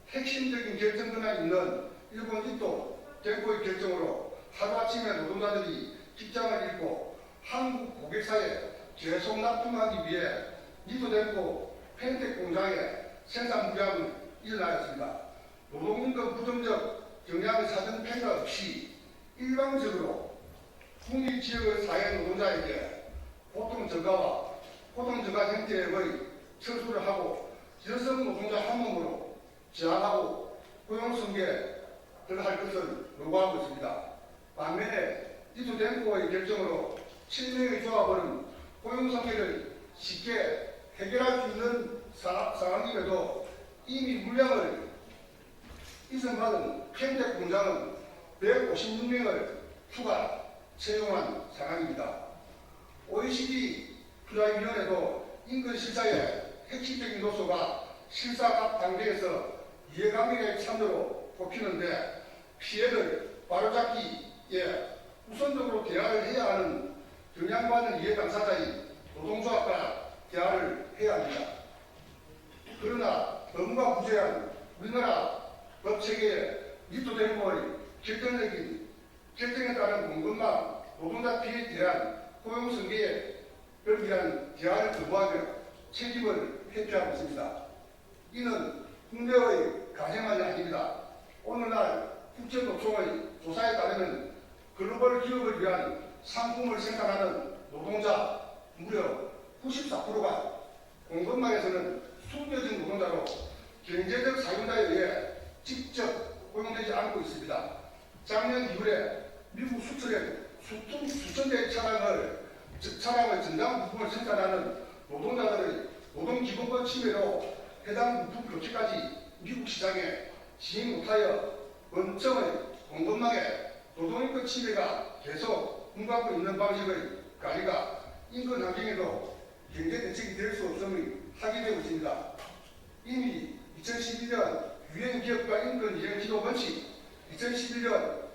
핵심적인 결정권에 있는 일본 이토 덴코의 결정으로 하루아침에 노동자들이 직장을 잃고 한국 고객사에 계속 납품하기 위해 니토 덴코 펜텍 공장에 생산 불량이 일어나였습니다. 노동임금 부정적 영향을 사전 평가 없이 일방적으로 국내 지역의 사회 노동자에게 고통 증가와 고통 증가 형태의 철수를 하고 여성 노동자 한 몸으로 저항하고 고용 승계에 들어갈 것을 요구하고 있습니다. 반면에 니토 덴코의 결정으로 7명의 조합은 고용 승계를 쉽게 해결할 수 있는 상황임에도 이미 물량을 이전받은 펜텍 공장은 156명을 추가 채용한 상황입니다. OECD 투자위원회도 인권 실사의 핵심적인 요소가 실사 각 단계에서 이해관계의 참여로 꼽히는데 피해를 바로잡기에 우선적으로 대화를 해야 하는 영향받는 이해 당사자인 노동조합과 대화를 해야 합니다. 그러나 너무나 부재한 우리나라 법체계에 니토 덴코의 결정에 따른 공급망 노동자 피해에 대한 고용 승계를 위한 대화를 거부하며 책임을 회피하고 있습니다. 이는 국내의 가정만이 아닙니다. 오늘날 국제노총의 조사에 따르면 글로벌 기업을 위한 상품을 생산하는 노동자 무려 94%가 공급망에서는 숨겨진 노동자로 경제적 사용자에 의해 직접 고용되지 않고 있습니다. 작년 2월에 미국 수출엔 수천 대의 차량의 전장 부품을 생산하는 노동자들의 노동기본권 침해로 해당 부품 교체까지 미국 시장에 진입 못하여 원청의 공급망에 노동인권 침해가 계속 공급하고 있는 방식의 관리가 인권 환경에도 경제 대책이 될 수 없음이 확인되고 있습니다. 이미 2012년 유엔 기업가 인권 이행 기도 원칙, 2011년과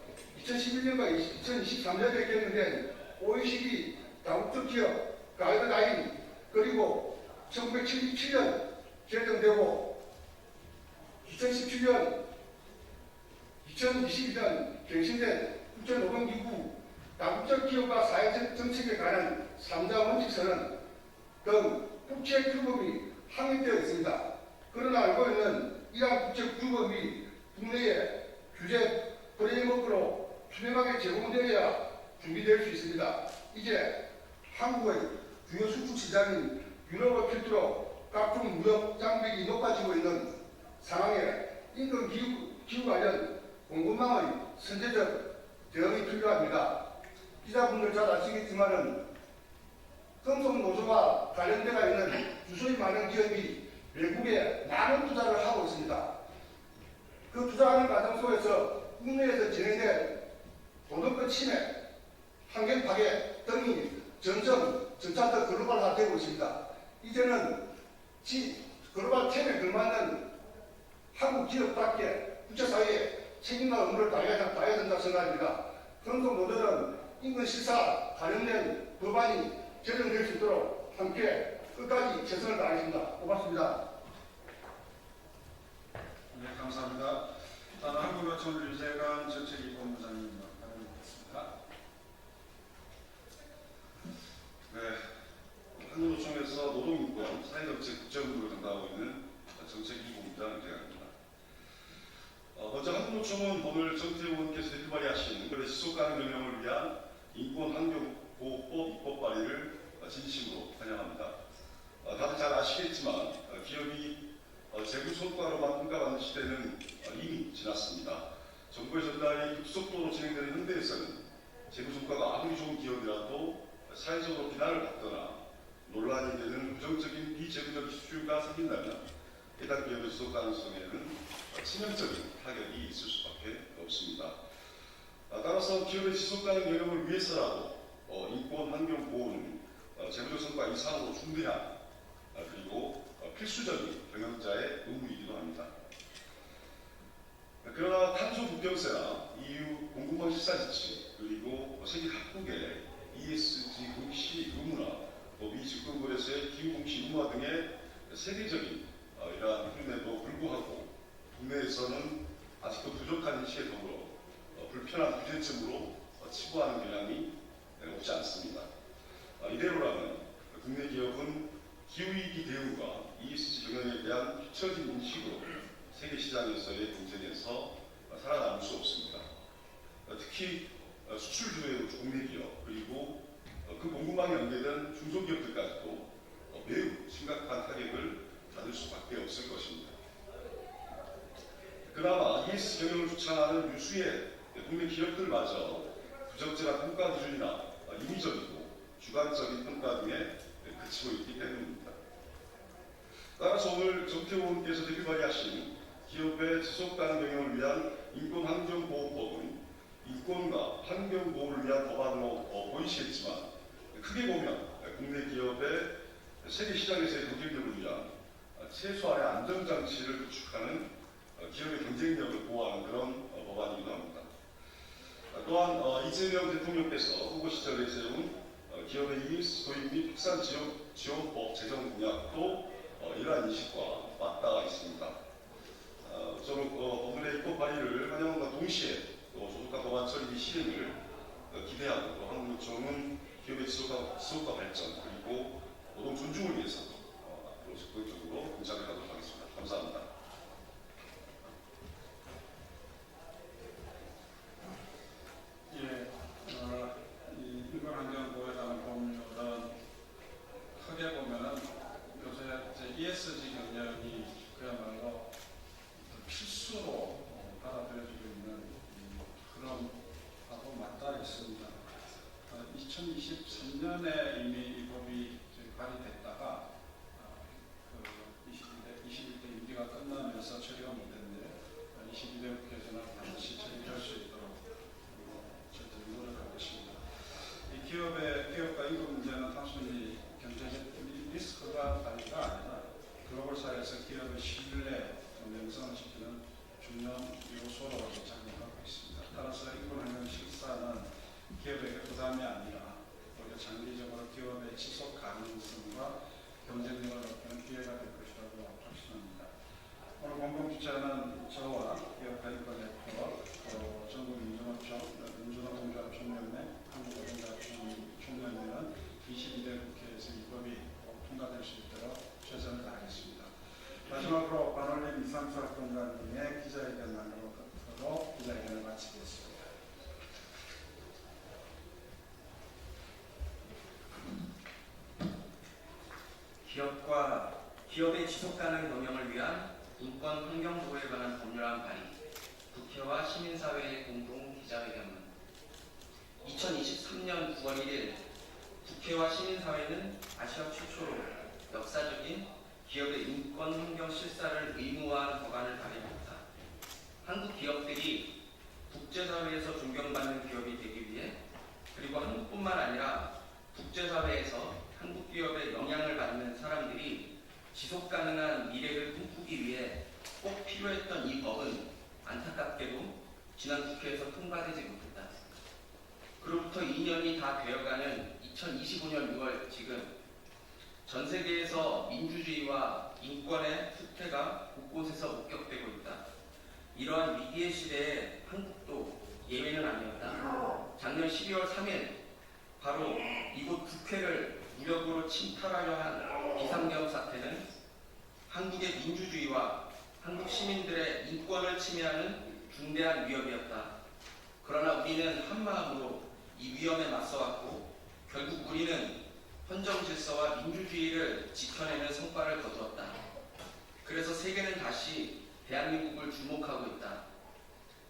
2023년에 개정된 OECD 다국적 기업 가이드라인, 그리고 1977년 개정되고 2017년, 2022년 갱신된 국제노동기구 다국적 기업과 사회 정책에 관한 3자 원칙서는 등 국제 규범이 확립되어 있습니다. 그러나 알고 있는 이러한 국제 규범이 국내의 규제 프레임워크로 투명하게 제공되어야 준비될 수 있습니다. 이제 한국의 주요 수출 시장인 유럽을 필두로 각종 무역 장벽이 높아지고 있는 상황에 인근 기후 관련 공급망의 선제적 대응이 필요합니다. 기자분들 잘 아시겠지만은 금속 노조와 관련되어 있는 주소의 많은 기업이 외국에 많은 투자를 하고 있습니다. 그 투자하는 과정 속에서 국내에서 진행된 도덕적 침해, 환경 파괴 등이 점차 더 글로벌화되고 있습니다. 이제는 글로벌 트렌드에 걸맞는 한국 기업답게 국제사회에 책임과 의무를 다해야 된다 생각합니다. 금속 노조는 인근 시사 관련된 법안이 제정될 수 있도록 함께 끝까지 최선을 다하겠습니다. 고맙습니다. 네, 감사합니다. 다음 한국노총 유재관 정책기본부장님 발언드리겠습니다. 네, 한국노총에서 노동인권 사회정책 국제본부를 담당하고 있는 정책기본부장 유재관입니다. 먼저 한국노총은 오늘 정태우 의원께서 대표 발의하신 거래 지속가능 경영을 위한 인권환경보호법 입법 발의를 진심으로 환영합니다. 다들 잘 아시겠지만 기업이 재무 성과로만 평가받는 시대는 이미 지났습니다. 정보의 전달이 급속도로 진행되는 현대에서는 재무 성과가 아무리 좋은 기업이라도 사회적으로 비난을 받거나 논란이 되는 부정적인 비재무적 이슈가 생긴다면 해당 기업의 지속 가능성에는 치명적인 타격이 있을 수밖에 없습니다. 따라서 기업의 지속 가능 경영을 위해서라도 인권 환경 보호는 재무적 성과 이상으로 중대한 그리고 필수적인 경영자의 의무이기도 합니다. 그러나 탄소 국경세나 EU 공공방 실사 지침 그리고 세계 각국의 ESG 공시 의무나 미 증권거래소의 기후 공시 의무화 등의 세계적인 이러한 흐름에도 불구하고 국내에서는 아직도 부족한 인식에 더불어 불편한 규제점으로 치부하는 경향이 없지 않습니다. 이대로라면 국내 기업은 기후위기 대응과 ESG 경영에 대한 뒤처진 인식으로 세계 시장에서의 경쟁에서 살아남을 수 없습니다. 특히 수출 주도의 국내 기업 그리고 그 공급망에 연계된 중소기업들까지도 매우 심각한 타격을 받을 수밖에 없을 것입니다. 그나마 ESG 경영을 주창하는 유수의 국내 기업들마저 부적절한 평가 기준이나 임의적이고 주관적인 평가 등에 그치고 있기 때문입니다. 따라서 오늘 정태우 의원께서 대표 발의하신 기업의 지속가능 경영을 위한 인권환경보호법은 인권과 환경보호를 위한 법안으로 보이시겠지만 크게 보면 국내 기업의 세계 시장에서의 경쟁력을 위한 최소한의 안정장치를 구축하는 기업의 경쟁력을 보호하는 그런 법안이기도 합니다. 또한 이재명 대통령께서 후보 시절에 세운 기업의 ESG 도입 및 확산 지원법 제정 공약도 이러한 인식과 맞닿아 있습니다. 저는 오늘의 입법 발의를 환영함과 동시에 조속한 법안 처리 실행을 기대하고 또 한국노총은 기업의 지속과 발전 그리고 노동 존중을 위해서 앞으로 적극적으로 공작을 하도록 하겠습니다. 감사합니다. 예, 이 인권환경보호에 관한 법률은 크게 보면은 요새 ESG 경영이 그야말로 필수로 받아들여지고 있는 그런 하고 맞닿아 있습니다. 2023년에 이미 이 법이 발의됐다가 21대 임기가 끝나면서 처리가 못됐는데 22대 국회에서는 반드시 처리할 수 있도록 저희들이 노력하고 있습니다. 이 기업과 임금 문제는 단순히 경제적 리스크가 단위가 아니라 글로벌 사회에서 기업의 신뢰, 명성을 지키는 중요한 요소로 작용하고 있습니다. 따라서 인권환경 실사는 기업에게 부담이 아니라 오히려 장기적으로 기업의 지속 가능성과 경쟁력을 높이는 기회가 될 것이라고 확신합니다. 오늘 공동주최는 저와 기업가 인권네트워크, 또 전국민주노총연맹, 한국노동자총연맹은 22대 국회에서 이 법이 통과될 수 있도록 최선을 다하겠습니다. 마지막으로 반올림 이상철 건강님의 기자회견만으로 기자회견을 마치겠습니다. 기업의 지속가능 경영을 위한 인권 환경 보호에 관한 법률안 발의, 국회와 시민사회의 공동 기자회견문. 2023년 9월 1일 국회와 시민사회는 아시아 최초로 역사적인 기업의 인권 환경 실사를 의무화한 법안을 발의했다. 한국 기업들이 국제사회에서 존경받는 기업이 되기 위해, 그리고 한국뿐만 아니라 국제사회에서 한국 기업의 영향을 받는 사람들이 지속가능한 미래를 꿈꾸기 위해 꼭 필요했던 이 법은 안타깝게도 지난 국회에서 통과되지 못했다. 그로부터 2년이 다 되어가는 2025년 6월 지금 전 세계에서 민주주의와 인권의 후퇴가 곳곳에서 목격되고 있다. 이러한 위기의 시대에 한국도 예외는 아니었다. 작년 12월 3일 바로 이곳 국회를 무력으로 침탈하려 한 비상계엄 사태는 한국의 민주주의와 한국 시민들의 인권을 침해하는 중대한 위협이었다. 그러나 우리는 한마음으로 이 위험에 맞서왔고 결국 우리는 헌정 질서와 민주주의를 지켜내는 성과를 거두었다. 그래서 세계는 다시 대한민국을 주목하고 있다.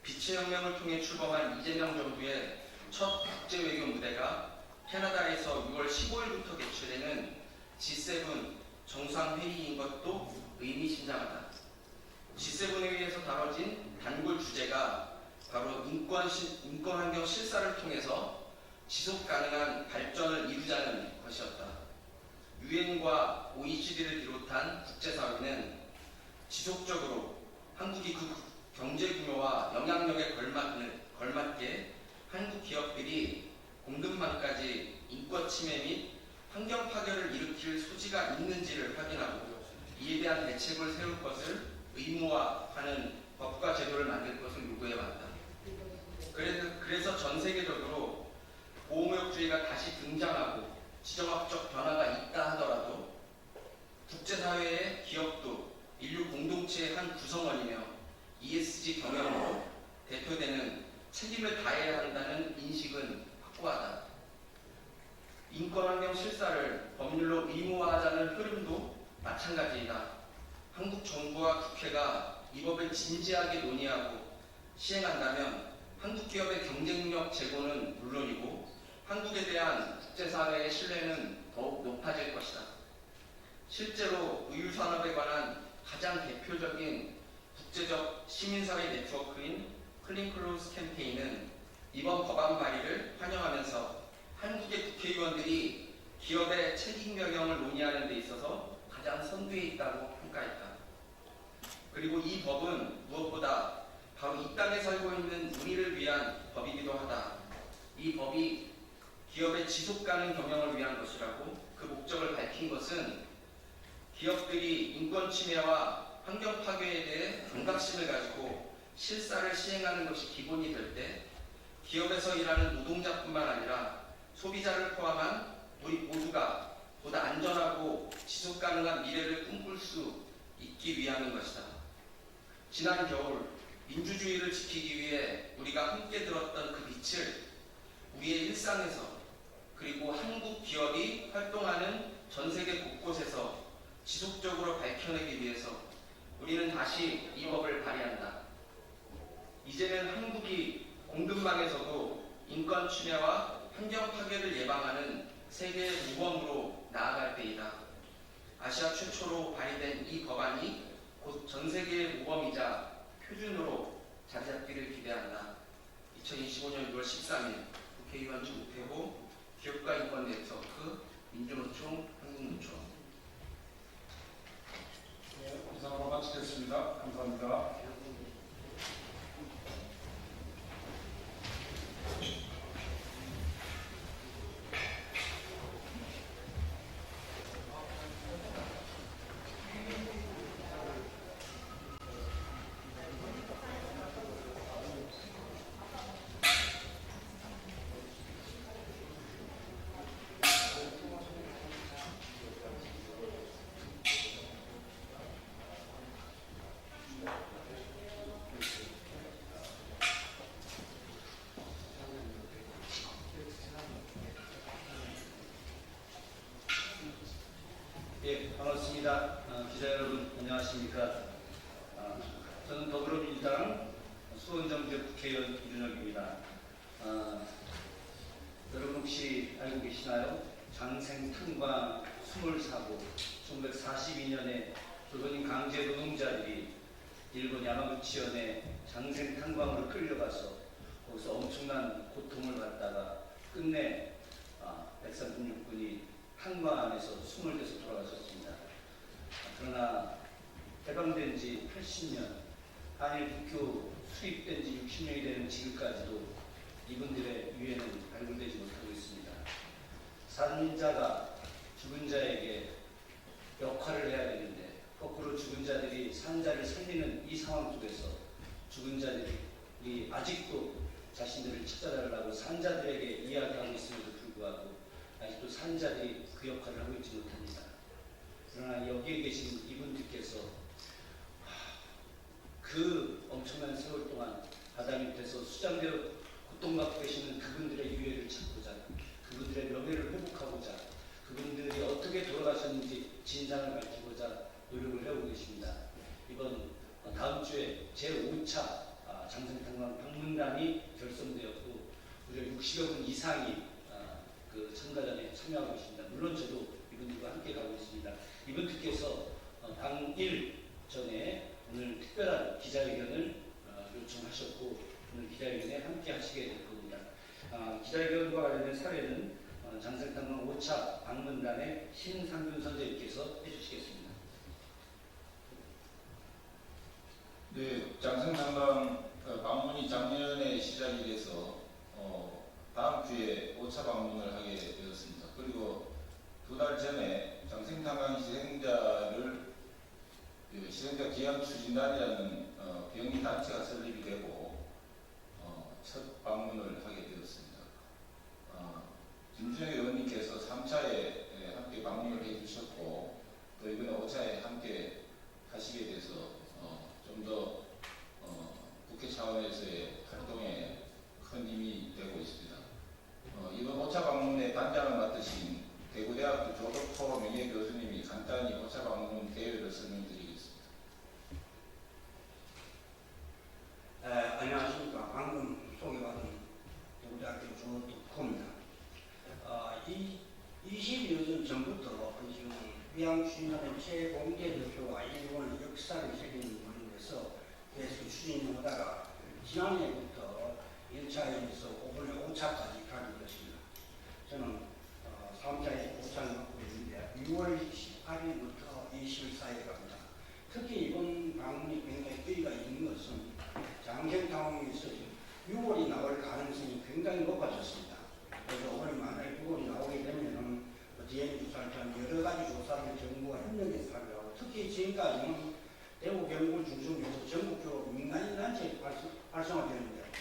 빛의 혁명을 통해 출범한 이재명 정부의 첫 국제외교 무대가 캐나다에서 6월 15일부터 개최되는 G7 정상회의인 것도 의미심장하다. G7 회의에서 다뤄진 단골 주제가 바로 인권 환경 실사를 통해서 지속 가능한 발전을 이루자는 것이었다. 유엔과 OECD를 비롯한 국제사회는 지속적으로 한국이 그 경제 규모와 영향력에 걸맞게 한국 기업들이 공급망까지 인권 침해 및 환경 파괴를 일으킬 소지가 있는지를 확인하고 이에 대한 대책을 세울 것을 의무화하는 법과 제도를 만들 것을 요구해왔다. 그래서 전 세계적으로 보호무역주의가 다시 등장하고 지정학적 변화가 있다 하더라도 국제사회의 기업도 인류 공동체의 한 구성원이며 ESG 경영으로 대표되는 책임을 다해야 한다는 인식은 확고하다. 인권환경 실사를 법률로 의무화하자는 흐름도 마찬가지이다. 한국 정부와 국회가 이 법을 진지하게 논의하고 시행한다면 한국 기업의 경쟁력 제고는 물론이고 한국에 대한 국제사회의 신뢰는 더욱 높아질 것이다. 실제로 의류산업에 관한 가장 대표적인 국제적 시민사회 네트워크인 클린클로스 캠페인은 이번 법안 발의를 환영하면서 한국의 국회의원들이 기업의 책임 경영을 논의하는 데 있어서 가장 선두에 있다고 평가했다. 그리고 이 법은 무엇보다 바로 이 땅에 살고 있는 우리를 위한 법이기도 하다. 이 법이 기업의 지속가능 경영을 위한 것이라고 그 목적을 밝힌 것은 기업들이 인권 침해와 환경 파괴에 대해 경각심을 가지고 실사를 시행하는 것이 기본이 될 때 기업에서 일하는 노동자뿐만 아니라 소비자를 포함한 우리 모두가 보다 안전하고 지속가능한 미래를 꿈꿀 수 있기 위함인 것이다. 지난 겨울 민주주의를 지키기 위해 우리가 함께 들었던 그 빛을 우리의 일상에서 그리고 한국 기업이 활동하는 전 세계 곳곳에서 지속적으로 밝혀내기 위해서 우리는 다시 이 법을 발의한다. 이제는 한국이 공급망에서도 인권 침해와 환경 파괴를 예방하는 세계의 모범으로 나아갈 때이다. 아시아 최초로 발의된 이 법안이 곧 전 세계의 모범이자 표준으로 자리 잡기를 기대한다. 2025년 6월 13일 국회의원 우태호 기업가 인권 네트워크 민주노총 한국노총. 이상으로 마치겠습니다. 감사합니다. 고맙습니다. 기자 여러분 안녕하십니까? 저는 더불어민주당 수원정제 국회의원 이준혁입니다. 여러분 혹시 알고 계시나요? 장생탄광 수몰사고 1942년에 조선인 강제 노동자들이 일본 야마구치현에 장생탄광으로 끌려가서 거기서 엄청난 고통을 받다가 끝내 백삼십육군이 탄광 안에서 숨을 대서 돌아가셨습니다. 그러나 해방된 지 80년, 한일 국교 수립된 지 60년이 되는 지금까지도 이분들의 유해는 발굴되지 못하고 있습니다. 산자가 죽은 자에게 역할을 해야 되는데 거꾸로 죽은 자들이 산자를 살리는 이 상황 속에서 죽은 자들이 아직도 자신들을 찾아달라고 산자들에게 이야기하고 있음에도 불구하고 아직도 산자들이 그 역할을 하고 있지 못합니다. 그러나 여기에 계신 이분들께서 그 엄청난 세월 동안 바다 밑에서 수장되어 고통받고 계시는 그분들의 유해를 찾고자, 그분들의 명예를 회복하고자, 그분들이 어떻게 돌아가셨는지 진상을 밝히고자 노력을 해오고 계십니다. 이번 다음 주에 제5차 장생탄광 방문단이 결성되었고 무려 60여 분 이상이 그 참가전에 참여하고 있습니다. 물론 저도 이분들과 함께 가고 있습니다. 이분들께서 당일 전에 오늘 특별한 기자회견을 요청하셨고 오늘 기자회견에 함께 하시게 될 겁니다. 기자회견과 관련된 사례는 장생탄광 5차 방문단의 신상균 선생님께서 해주시겠습니다. 네, 장생탄광 방문이 작년에 시작이 돼서 다음 주에 5차 방문을 하게 되었습니다. 그리고 2달 전에 장생탄광 희생자 기양 추진단이라는 병의 단체가 설립이 되고 첫 방문을 하게 되었습니다. 김준혁 의원님께서 3차에 함께 방문을 해주셨고 또 이번에 5차에 함께 하시게 돼서 좀 더 국회 차원에서의 활동에 큰 힘이 되고 있습니다. 이번 5차 방문의 단장을 맡으신 대구대학교 조덕호 명예교수님이 간단히 5차 방문 계획을 설명드리겠습니다. 안녕하십니까. 방금 소개받은 대구대학교 조덕호입니다. 20여 년 전부터 지금 위안추진단의 최공개 대표와 일본의 역사를 새기는 분에서 계속 추진을 하다가 지난해부터 1차에서 이번에 5차까지 가게 됐습니다. 저는 3차에서 5차를 맡고 있는데 6월 18일부터 24일에 갑니다. 특히 이번 방문이 굉장히 의의가 있는 것은 장생탄광에서 6월이 나올 가능성이 굉장히 높아졌습니다. 그래서 오늘 만약에 6월이 나오게 되면은 DNA 조사를 한 여러 가지 조사를 정부와 협력해서 하려고 특히 지금까지는 대구 경북을 중심으로 전국적으로 민간인단체 활성화되는데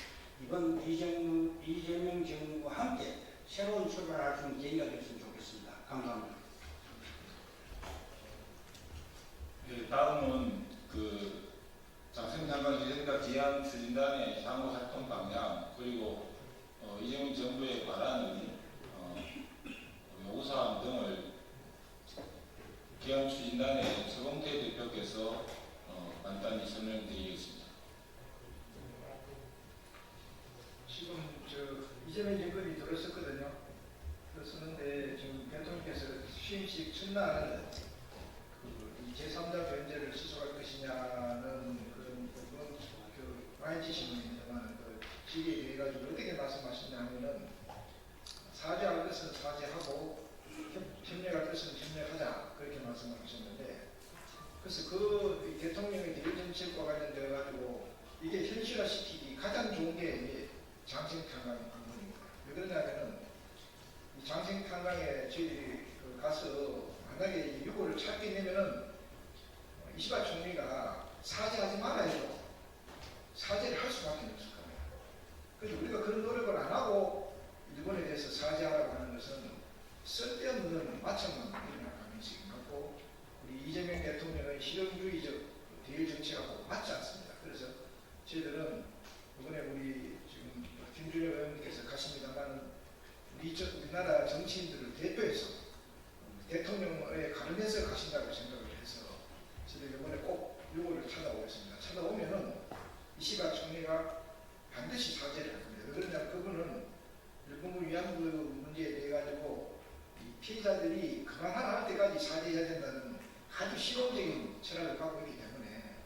이번 이재명 정부와 함께 새로운 출발할 수 있는 계기가 됐으면 좋겠습니다. 감사합니다. 네, 다음은 장생탄광 희생자 기양 추진단의 향후 활동 방향 그리고 이재명 정부에 바라는 요구사항 등을 기양 추진단의 서봉태 대표께서 간단히 설명드리겠습니다. 지금 이재명 정권이 들어섰거든요. 들어섰는데 지금 대통령께서 취임식 첫날 제3자 변제를 시소할 것이냐는 그런 부분 많이 지시입니다만 시기에 대해 가지고 어떻게 말씀하시냐면은 사죄할 것은 사죄하고 협력할 것은 협력하자 그렇게 말씀을 하셨는데 그래서 그 대통령의 대일 정책과 관련되어 가지고 이게 현실화시키기 가장 좋은 게 장생탄광 부분입니다. 왜 그러냐면은 이 장생탄광에 저희 가서 만약에 유고를 찾게 되면은 이시바 총리가 사죄하지 말아야죠. 사죄를 할 수밖에 없을 겁니다. 그래서 우리가 그런 노력을 안 하고 일본에 대해서 사죄하라고 하는 것은 쓸데없는 마찬가지로 일어날 가능성이 많고 우리 이재명 대통령의 실용주의적 대일 정책하고 맞지 않습니다. 그래서 저희들은 이번에 우리 지금 김준혁 의원님께서 가십니다만 우리나라 정치인들을 대표해서 대통령에 가르면서 가신다고 생각을 해요. 찾아오면은 이시바 총리가 반드시 사죄를 할 겁니다. 왜 그러냐면 그분은 일본군 위안부 문제에 대해 가지고 이 피해자들이 그만하라 할 때까지 사죄해야 된다는 아주 실용적인 철학을 갖고 있기 때문에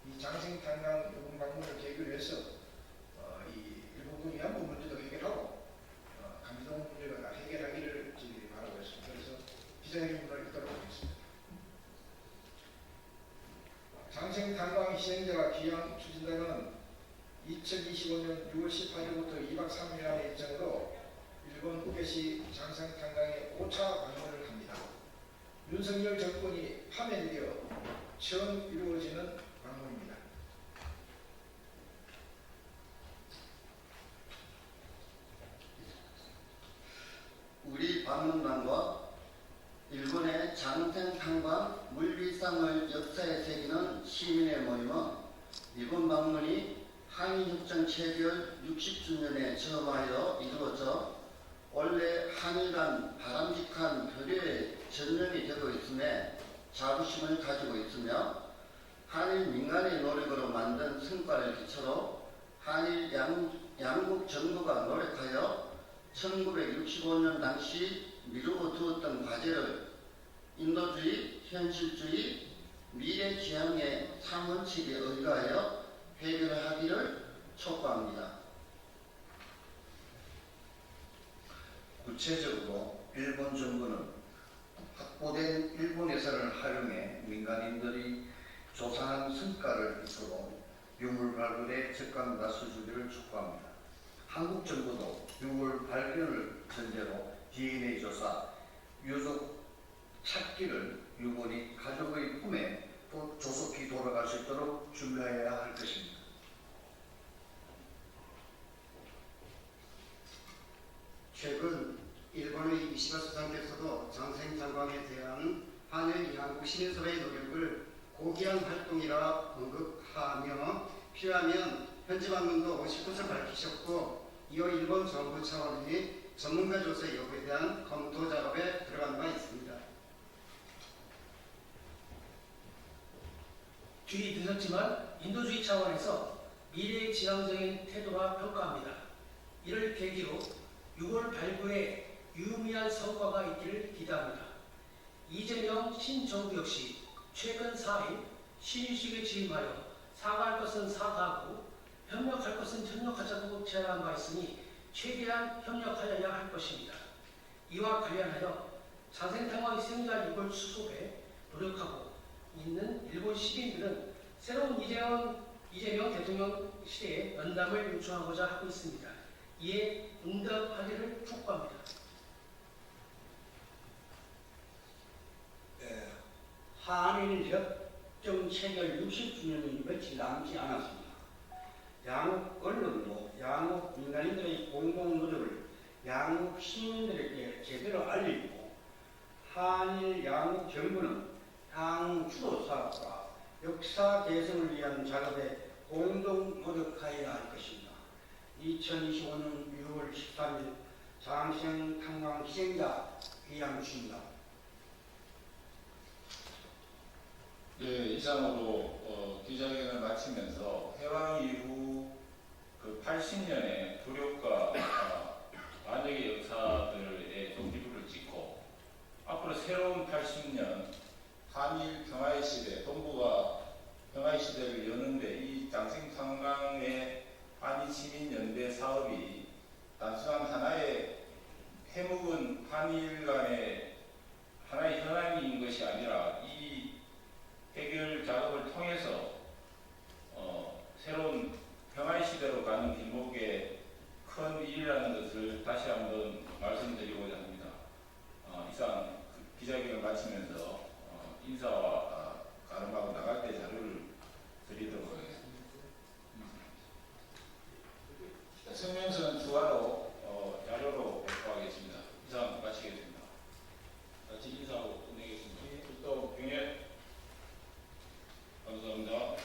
이 장생탄강 요금 방문을 계기로 해서 이 일본군 위안부 문제도 해결하고 감성 문제가 다 해결하기를 바라고 있습니다. 그래서 기자회견을 있도록 하겠습니다. 장생탄광 희생자가 귀향 추진단은 2025년 6월 18일부터 2박 3일간의 일정으로 일본 후계시 장생탄광에 5차 방문을 합니다. 윤석열 정권이 파면되어 처음 이루어지는 방문입니다. 우리 방문단과 일본의 장생탄광 물리상을 역사에 새기는 시민의 모임은 이번 방문이 한일협정 체결 60주년에 처음하여 이루어져 원래 한일 간 바람직한 교류의 전념이 되고 있음에 자부심을 가지고 있으며 한일 민간의 노력으로 만든 성과를 기초로 한일 양국 정부가 노력하여 1965년 당시 미루어 두었던 과제를 인도주의, 현실주의, 미래지향의 3원칙에 의거하여 해결하기를 촉구합니다. 구체적으로 일본 정부는 확보된 일본 예산을 활용해 민간인들이 조사한 성과를 기초로 유물 발굴에 적극 나서주기를 촉구합니다. 한국 정부도 유물 발견을 전제로 DNA 조사, 유족 찾기를 유골이 가족의 품에 또 조속히 돌아갈 수 있도록 준비해야 할 것입니다. 최근 일본의 이시바 수상께서도 장생탄광에 대한 한일 양국 시민사회의 노력을 고귀한 활동이라 언급하며 필요하면 현지 방문도 오실 것을 밝히셨고 이어 일본 정부 차원의 전문가 조사 여부에 대한 검토 작업에 들어간 바 있습니다. 뒤 늦었지만 인도주의 차원에서 미래지향적인 태도와 평가합니다. 이를 계기로 6월 발굴에 유의미한 성과가 있기를 기대합니다. 이재명 신정부 역시 최근 4일 신의식에 취임하여 사과할 것은 사과하고 협력할 것은 협력하자고 제안한 바 있으니 최대한 협력하여야 할 것입니다. 이와 관련하여 장생탄광 희생자 유골 수속에 노력하고 있는 일본 시민들은 새로운 이재명 대통령 시대에 면담을 요청하고자 하고 있습니다. 이에 응답하기를 촉구합니다. 한일 협정 체결 60주년이 며칠 남지 않았습니다. 양국 언론도 양국 민간인들의 공동 노력을 양국 시민들에게 제대로 알리고 한일 양국 정부는 향후 주도 사업과 역사 개성을 위한 작업에 공동 노력하여야 할 것입니다. 2025년 6월 13일 장생탄광 희생자 귀향주입니다. 예, 이상으로 기자회견을 마치면서 해방 이후 그 80년의 굴욕과 반역의 역사들에 좀 미루를 찍고 앞으로 새로운 80년 한일 평화의 시대, 동북아 평화의 시대를 여는데 이 장생탄광의 한일 시민연대 사업이 단순한 하나의 해묵은 한일 간의 하나의 현안인 것이 아니라 이 해결 작업을 통해서 새로운 평화의 시대로 가는 길목에 큰 일이라는 것을 다시 한번 말씀드리고자 합니다. 이상 기자회견을 마치면서 인사와 가름하고 나갈 때 자료를 드리도록 하겠습니다. 성명서는 추가로 자료로 배포하겠습니다. 이상 마치겠습니다. 같이 인사하고 끝내겠습니다. 또 병역 감사합니다.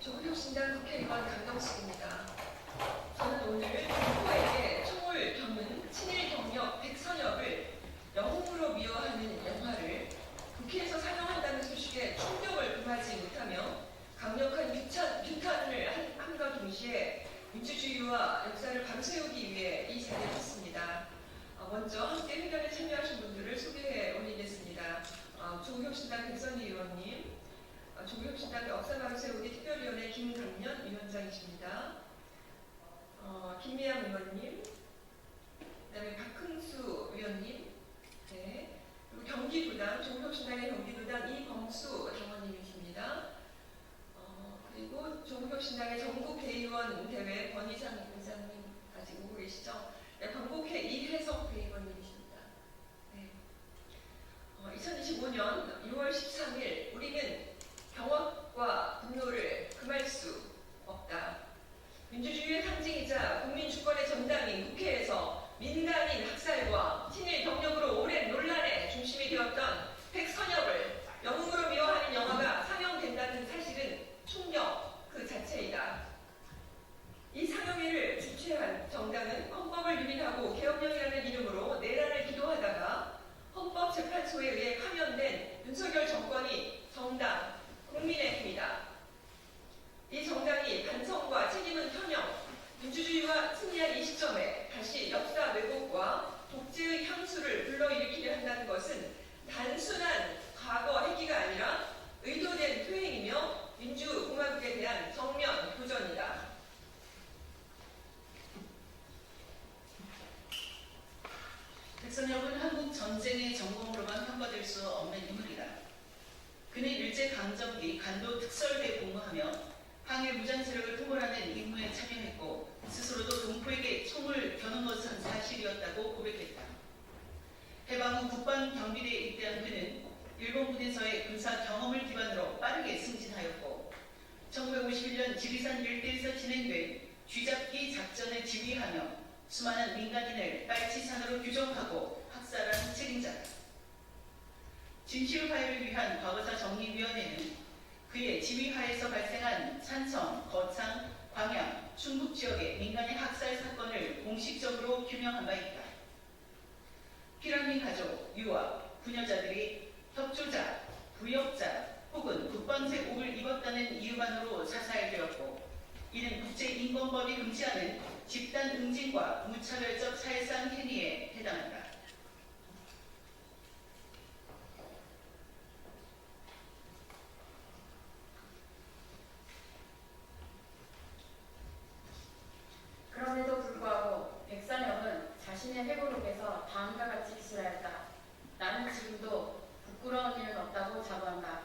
조국혁신당 국회의원 강경숙입니다. 저는 오늘 후보에게 총을 겨눈 친일 경력 백선엽을 영웅으로 미화하는 영화를 국회에서 상영한다는 소식에 충격을 금하지 못하며 강력한 규탄을 함과 동시에 민주주의와 역사를 바로 세우기 위해 이 자리에 섰습니다. 먼저 함께 회견에 참여하신 분들을 소개해 올리겠습니다. 조국혁신당 백선희 의원님, 조국혁신당 역사 바로 세우기 특별위원회 김강년 위원장이십니다. 김미양 의원님, 그다음에 박흥수 의원님, 네, 그리고 경기도당 조국혁신당의 경기도당 이범수 당원님이십니다. 그리고 조국혁신당의 전국대의원 대회 권희상 의장님 아직 오고 계시죠? 네, 광복회 이혜석 대의원님이십니다. 네. 2025년 6월 13일 우리는 경악과 분노를 금할 수 없다. 민주주의의 상징이자 국민 주권의 전당인 국회에서 민간인 학살과 친일 경력으로 오랜 논란의 중심이 되었던 백선엽을 영웅으로 미화하는 영화가 상영된다는 사실은 충격 그 자체이다. 이 상영회를 주최한 정당은 헌법을 유린하고 개혁령이라는 이름으로 내란을 기도하다가 헌법재판소에 의해 파면된 윤석열 정권이 정당 국민의힘이다. 이 정당이 반성과 책임은 현영, 민주주의와 승리한 이 시점에 다시 역사 왜곡과 독재의 향수를 불러일으키려 한다는 것은 단순한 과거 회귀가 아니라 의도된 퇴행이며 민주공화국에 대한 정면 도전이다. 백선엽은 한국 전쟁의 전공으로만 평가될 수 없는 인물이다. 그는 일제강점기 간도 특설대 복무하며 항일 무장 세력을 통솔하는 임무에 참여했고 스스로도 동포에게 총을 겨눈 것은 사실이었다고 고백했다. 해방 후 국방경비대에 입대한 그는 일본 군에서의 군사 경험을 기반으로 빠르게 승진하였고 1951년 지리산 일대에서 진행된 쥐잡기 작전을 지휘하며 수많은 민간인을 빨치산으로 규정하고 학살한 책임자다. 진실화해를 위한 과거사 정리위원회는 그의 지휘하에서 발생한 산청, 거창, 광양, 충북 지역의 민간인 학살 사건을 공식적으로 규명한 바 있다. 피란민 가족, 유아, 부녀자들이 협조자, 부역자 혹은 국방제복을 입었다는 이유만으로 사살되었고 이는 국제인권법이 금지하는 집단 응징과 무차별적 살상 행위에 해당한다. 그럼에도 불구하고 백선엽은 자신의 회고록에서 다음과 같이 기술하였다. 나는 지금도 부끄러운 일은 없다고 자부한다.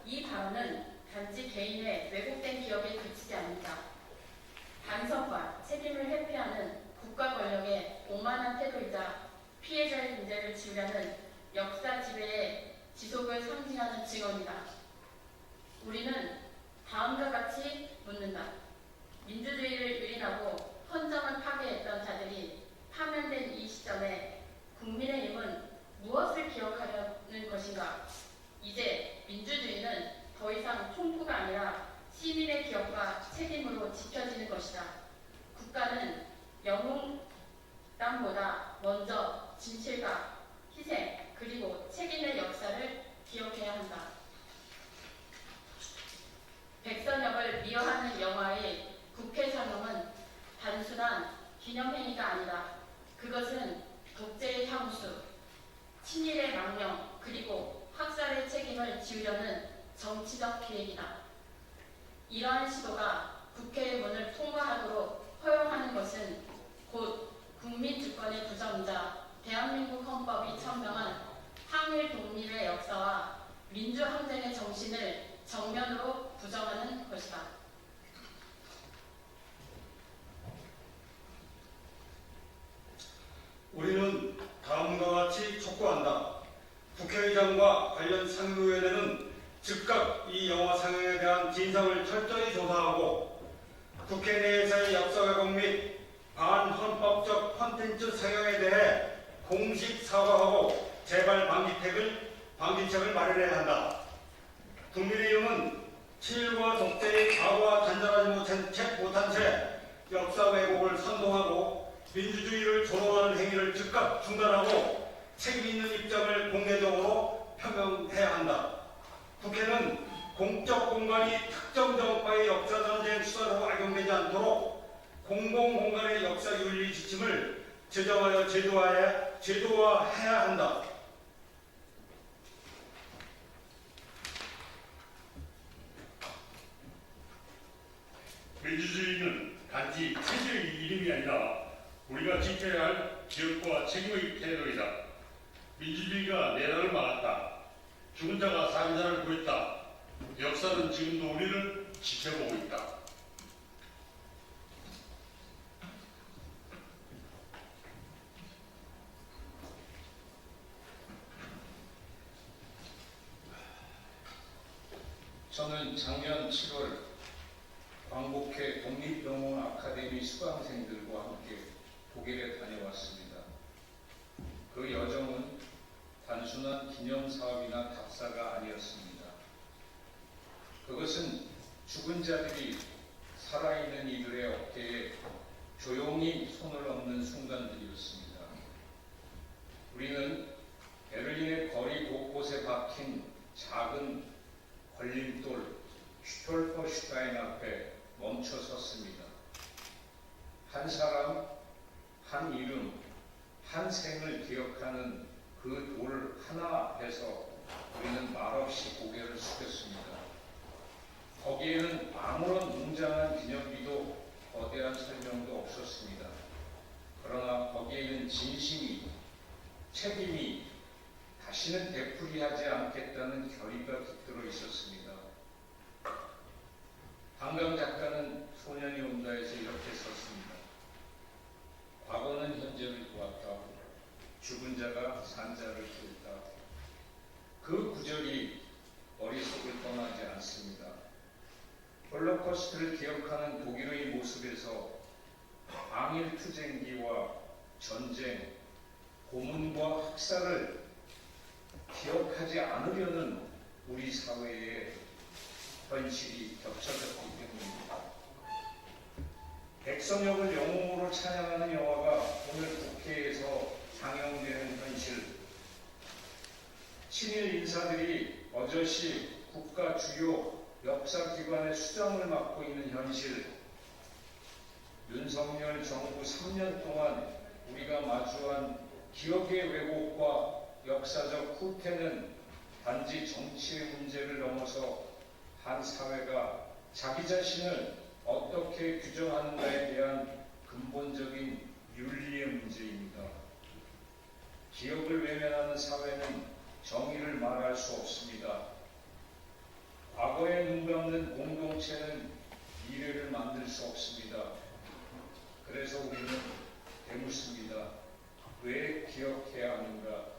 이 발언은 단지 개인의 왜곡된 기억에 그치지 않는다. 반성과 책임을 회피하는 국가 권력의 오만한 태도이자 피해자의 문제를 지우려는 역사 지배의 지속을 상징하는 증언이다. 우리는 다음과 같이 묻는다. 민주주의를 유린하고 헌정을 파괴했던 자들이 파면된 이 시점에 국민의힘은 무엇을 기억하려는 것인가? 이제 민주주의는 더 이상 총구가 아니라 시민의 기억과 책임으로 지켜지는 것이다. 국가는 영웅담보다 먼저 진실과 희생 그리고 책임의 역사를 기억해야 한다. 백선엽을 미화하는 영화의 국회 상영은 단순한 기념행위가 아니다. 그것은 독재의 향수, 친일의 망령, 그리고 학살의 책임을 지우려는 정치적 계획이다. 이러한 시도가 국회의 문을 통과하도록 허용하는 것은 곧 국민 주권의 부정이자 대한민국 헌법이 천명한 항일 독립의 역사와 민주항쟁의 정신을 정면으로 부정하는 것이다. 우리는 다음과 같이 촉구한다. 국회의장과 관련 상임위원회는 즉각 이 영화 상영에 대한 진상을 철저히 조사하고 국회 내에서의 역사 왜곡 및 반헌법적 콘텐츠 상영에 대해 공식 사과하고 재발 방지책을 마련해야 한다. 국민의힘은 친일과 독재의 과거와 단절하지 못한 채 역사 왜곡을 선동하고 민주주의를 조롱하는 행위를 즉각 중단하고 책임 있는 입장을 공개적으로 표명해야 한다. 국회는 공적 공간이 특정 정파의 역사전쟁 수사로 악용되지 않도록 공공공간의 역사윤리 지침을 제정하여 제도화해야 한다. 민주주의는 단지 체제의 이름이 아니라 우리가 지켜야 할 기업과 책임의 태도이다. 민주주의가 내란을 막았다. 죽은 자가 산 자를 구했다. 역사는 지금도 우리를 지켜보고 있다. 저는 작년 7월 광복회 독립영웅 아카데미 수강생들과 함께 독일에 다녀왔습니다. 그 여정은 단순한 기념사업이나 답사가 아니었습니다. 그것은 죽은 자들이 살아있는 이들의 어깨에 조용히 손을 얹는 순간들이었습니다. 우리는 베를린의 거리 곳곳에 박힌 작은 걸림돌 슈톨퍼슈타인 앞에 멈춰 섰습니다. 한 사람, 한 이름, 한 생을 기억하는 그 돌 하나 앞에서 우리는 말없이 고개를 숙였습니다. 거기에는 아무런 웅장한 기념비도 거대한 설명도 없었습니다. 그러나 거기에는 진심이, 책임이, 다시는 되풀이하지 않겠다는 결의가 깃들어 있었습니다. 한강 작가는 소년이 온다에서 이렇게 썼습니다. 과거는 현재를 보았다. 죽은 자가 산 자를 구했다. 그 구절이 머릿속을 떠나지 않습니다. 홀로코스트를 기억하는 독일의 모습에서 항일 투쟁기와 전쟁, 고문과 학살을 기억하지 않으려는 우리 사회의 현실이 겹쳐졌기 때문입니다. 백선역을 영웅으로 찬양하는 영화가 오늘 국회에서 상영되는 현실, 친일 인사들이 어저씨 국가 주요 역사기관의 수장을 맡고 있는 현실, 윤석열 정부 3년 동안 우리가 마주한 기억의 왜곡과 역사적 후퇴는 단지 정치의 문제를 넘어서 한 사회가 자기 자신을 어떻게 규정하는가에 대한 근본적인 윤리의 문제입니다. 기억을 외면하는 사회는 정의를 말할 수 없습니다. 과거에 눈 감는 공동체는 미래를 만들 수 없습니다. 그래서 우리는 되묻습니다. 왜 기억해야 하는가?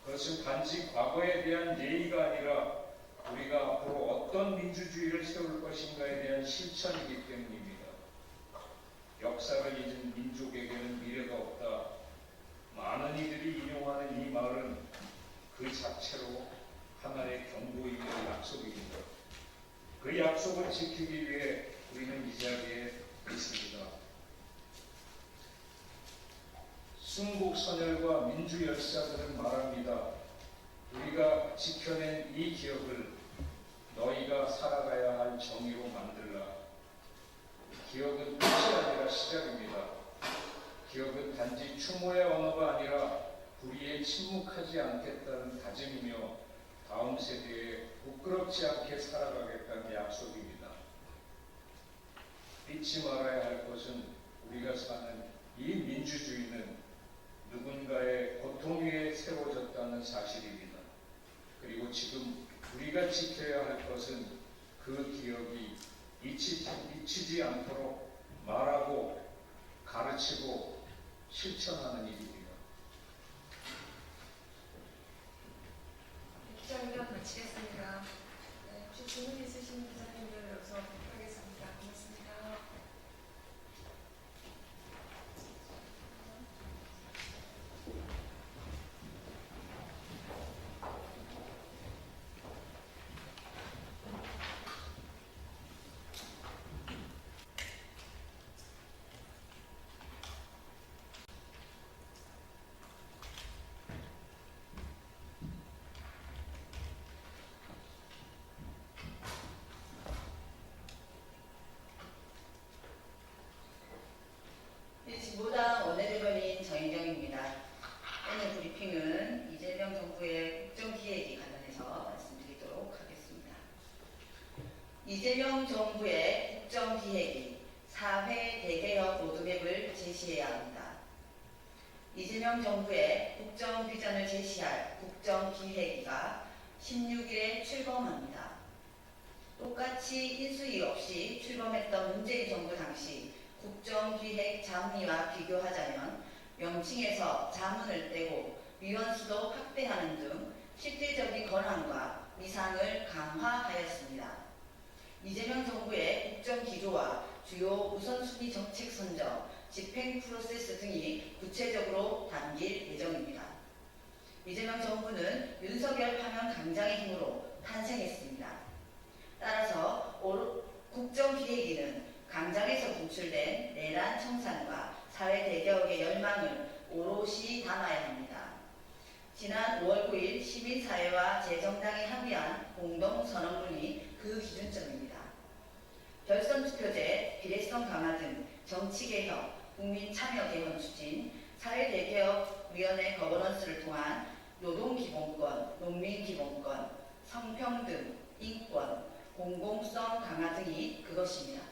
그것은 단지 과거에 대한 예의가 아니라 우리가 앞으로 어떤 민주주의를 세울 것인가에 대한 실천이기 때문입니다. 역사를 잊은 민족에게는 미래가 없다. 많은 이들이 인용하는 이 말은 그 자체로 하나의 경고이며 약속입니다. 그 약속을 지키기 위해 우리는 이 자리에 있습니다. 순국선열과 민주열사들은 말합니다. 우리가 지켜낸 이 기억을 너희가 살아가야 할 정의로 만들라. 기억은 끝이 아니라 시작입니다. 기억은 단지 추모의 언어가 아니라 불의에 침묵하지 않겠다는 다짐이며 다음 세대에 부끄럽지 않게 살아가겠다는 약속입니다. 잊지 말아야 할 것은 우리가 사는 이 민주주의는 누군가의 고통 위에 세워졌다는 사실입니다. 그리고 지금 우리가 지켜야 할 것은 그 기억이 잊히지 않도록 말하고 가르치고 실천하는 일입니다. 기자회견 마치겠습니다. 네, 혹시 질문 있으신 기자님들 여기서 하겠습니다. 고맙습니다. 이재명 정부의 국정기획이 사회 대개혁 로드맵을 제시해야 합니다. 이재명 정부의 국정비전을 제시할 국정기획위가 16일에 출범합니다. 똑같이 인수위 없이 출범했던 문재인 정부 당시 국정기획 자문위와 비교하자면 명칭에서 자문을 떼고 위원수도 확대하는 등 실질적인 권한과 위상을 강화하였습니다. 이재명 정부의 국정기조와 주요 우선순위 정책 선정, 집행 프로세스 등이 구체적으로 담길 예정입니다. 이재명 정부는 윤석열 파면 강장의 힘으로 탄생했습니다. 따라서 국정기획위는 강장에서 분출된 내란 청산과 사회 대개혁의 열망을 오롯이 담아야 합니다. 지난 5월 9일 시민사회와 재정당이 합의한 공동선언문이 그 기준점입니다. 결선투표제, 비례성 강화 등 정치개혁, 국민참여개헌 추진, 사회대개혁위원회 거버넌스를 통한 노동기본권, 농민기본권, 성평등, 인권, 공공성 강화 등이 그것입니다.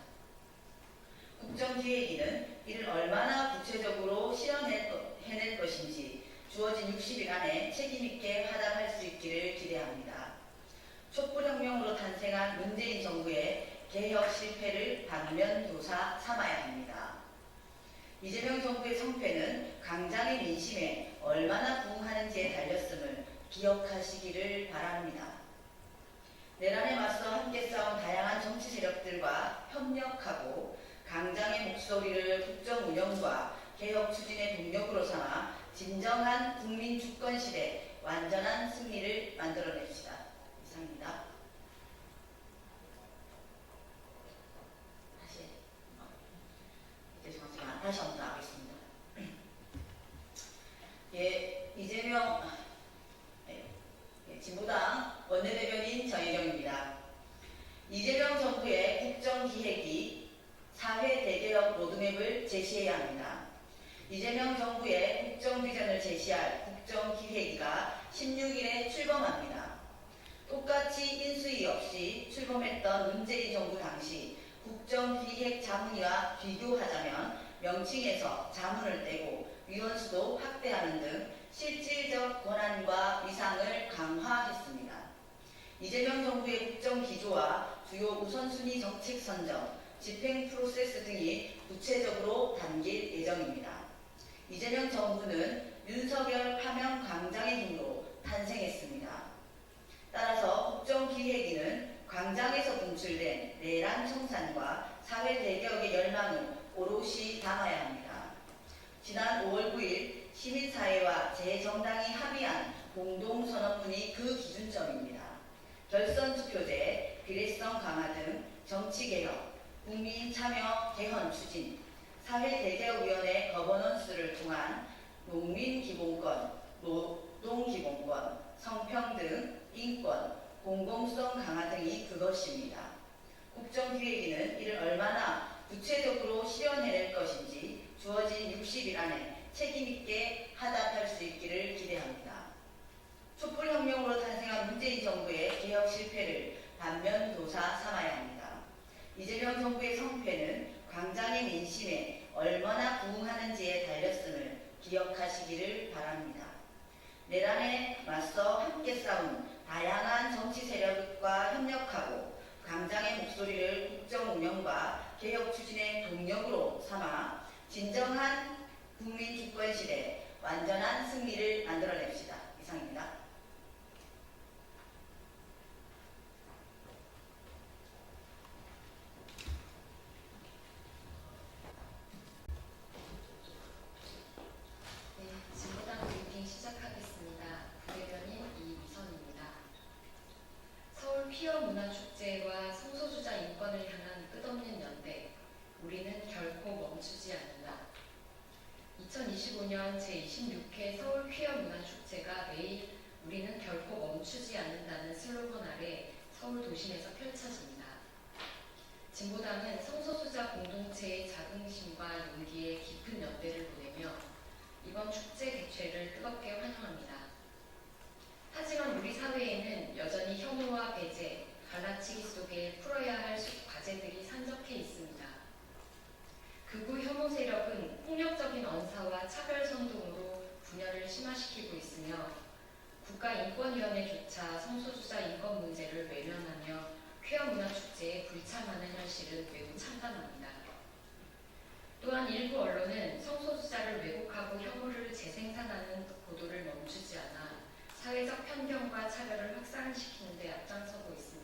국정기획위는 이를 얼마나 구체적으로 실현해낼 것인지 주어진 60일 안에 책임있게 하답할 수 있기를 기대합니다. 촛불혁명으로 탄생한 문재인 정부의 개혁 실패를 반면교사 삼아야 합니다. 이재명 정부의 성패는 강장의 민심에 얼마나 부응하는지에 달렸음을 기억하시기를 바랍니다. 내란에 맞서 함께 싸운 다양한 정치 세력들과 협력하고 강장의 목소리를 국정 운영과 개혁 추진의 동력으로 삼아 진정한 국민 주권 시대 완전한 승리를 만들어냅시다. 이상입니다. 죄송하지만 다시 한번 나가겠습니다. 이재명 진보당 원내대변인 정혜경입니다. 이재명 정부의 국정기획이 사회 대개혁 로드맵을 제시해야 합니다. 이재명 정부의 국정비전을 제시할 국정기획위가 16일에 출범합니다. 똑같이 인수위 없이 출범했던 문재인 정부 당시 국정기획자문위와 비교하자면 명칭에서 자문을 떼고 위원수도 확대하는 등 실질적 권한과 위상을 강화했습니다. 이재명 정부의 국정기조와 주요 우선순위 정책 선정, 집행 프로세스 등이 구체적으로 담길 예정입니다. 이재명 정부는 윤석열 파면 강장의 힘으로 탄생했습니다. 따라서 국정기획위는 광장에서 분출된 내란 청산과 사회 대개혁의 열망을 오롯이 담아야 합니다. 지난 5월 9일 시민사회와 재정당이 합의한 공동선언문이 그 기준점입니다. 결선투표제, 비례성 강화 등 정치개혁, 국민참여 개헌 추진, 사회대개혁위원회 거버넌스를 통한 농민기본권, 노동기본권, 성평등, 인권, 공공성 강화 등이 그것입니다. 국정기획위는 이를 얼마나 구체적으로 실현해낼 것인지 주어진 60일 안에 책임있게 하답할 수 있기를 기대합니다. 촛불혁명으로 탄생한 문재인 정부의 개혁 실패를 반면교사 삼아야 합니다. 이재명 정부의 성패는 광장의 민심에 얼마나 부응하는지에 달렸음을 기억하시기를 바랍니다. 내란에 맞서 함께 싸운 다양한 정치 세력과 협력하고 강장의 목소리를 국정 운영과 개혁 추진의 동력으로 삼아 진정한 국민 주권 시대 완전한 승리를 만들어냅시다. 이상입니다. 진보당 브리핑 시작하겠습니다. 부대변인 이미선입니다. 서울 퀴어 문화축제와 성소수자 인권을 향한 끝없는 연대, 우리는 결코 멈추지 않는다. 2025년 제26회 서울 퀴어 문화축제가 내일 우리는 결코 멈추지 않는다는 슬로건 아래 서울 도심에서 펼쳐집니다. 진보당은 성소수자 공동체의 자긍심과 용기에 깊은 연대를 보내며 이번 축제 개최를 뜨겁게 환영합니다. 하지만 우리 사회에는 여전히 혐오와 배제, 갈라치기 속에 풀어야 할 자제들이 산적해 있습니다. 극우 혐오 세력은 폭력적인 언사와 차별 선동으로 분열을 심화시키고 있으며 국가인권위원회조차 성소수자 인권 문제를 외면하며 퀘어 문화 축제에 불참하는 현실은 매우 참담합니다. 또한 일부 언론은 성소수자를 왜곡하고 혐오를 재생산하는 보도를 멈추지 않아 사회적 편견과 차별을 확산시키는 데 앞장서고 있습니다.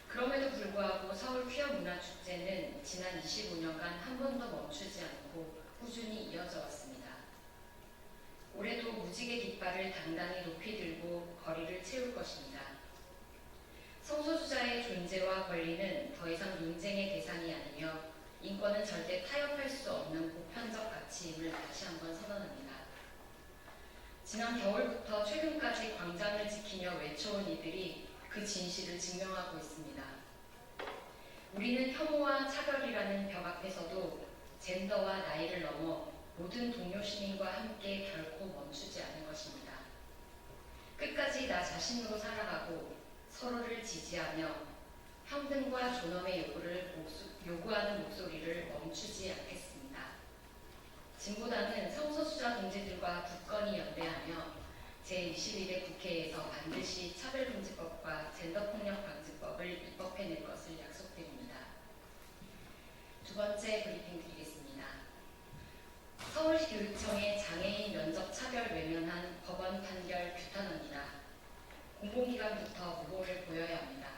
그럼에도 불구하고 서울 퀴어 문화 축제는 지난 25년간 한 번도 멈추지 않고 꾸준히 이어져 왔습니다. 올해도 무지개 깃발을 당당히 높이 들고 거리를 채울 것입니다. 성소수자의 존재와 권리는 더 이상 논쟁의 대상이 아니며 인권은 절대 타협할 수 없는 보편적 가치임을 다시 한번 선언합니다. 지난 겨울부터 최근까지 광장을 지키며 외쳐온 이들이 그 진실을 증명하고 있습니다. 우리는 혐오와 차별이라는 벽 앞에서도 젠더와 나이를 넘어 모든 동료 시민과 함께 결코 멈추지 않을 것입니다. 끝까지 나 자신으로 살아가고 서로를 지지하며 평등과 존엄의 요구하는 목소리를 멈추지 않겠습니다. 진보당은 성소수자 동지들과 굳건히 연대하며 제21대 국회에서 반드시 차별금지법과 젠더폭력방지법을 입법해낼 것을 약속드립니다. 두 번째 브리핑 드리겠습니다. 서울시 교육청의 장애인 면접 차별 외면한 법원 판결 규탄합니다. 공공기관부터 무고를 보여야 합니다.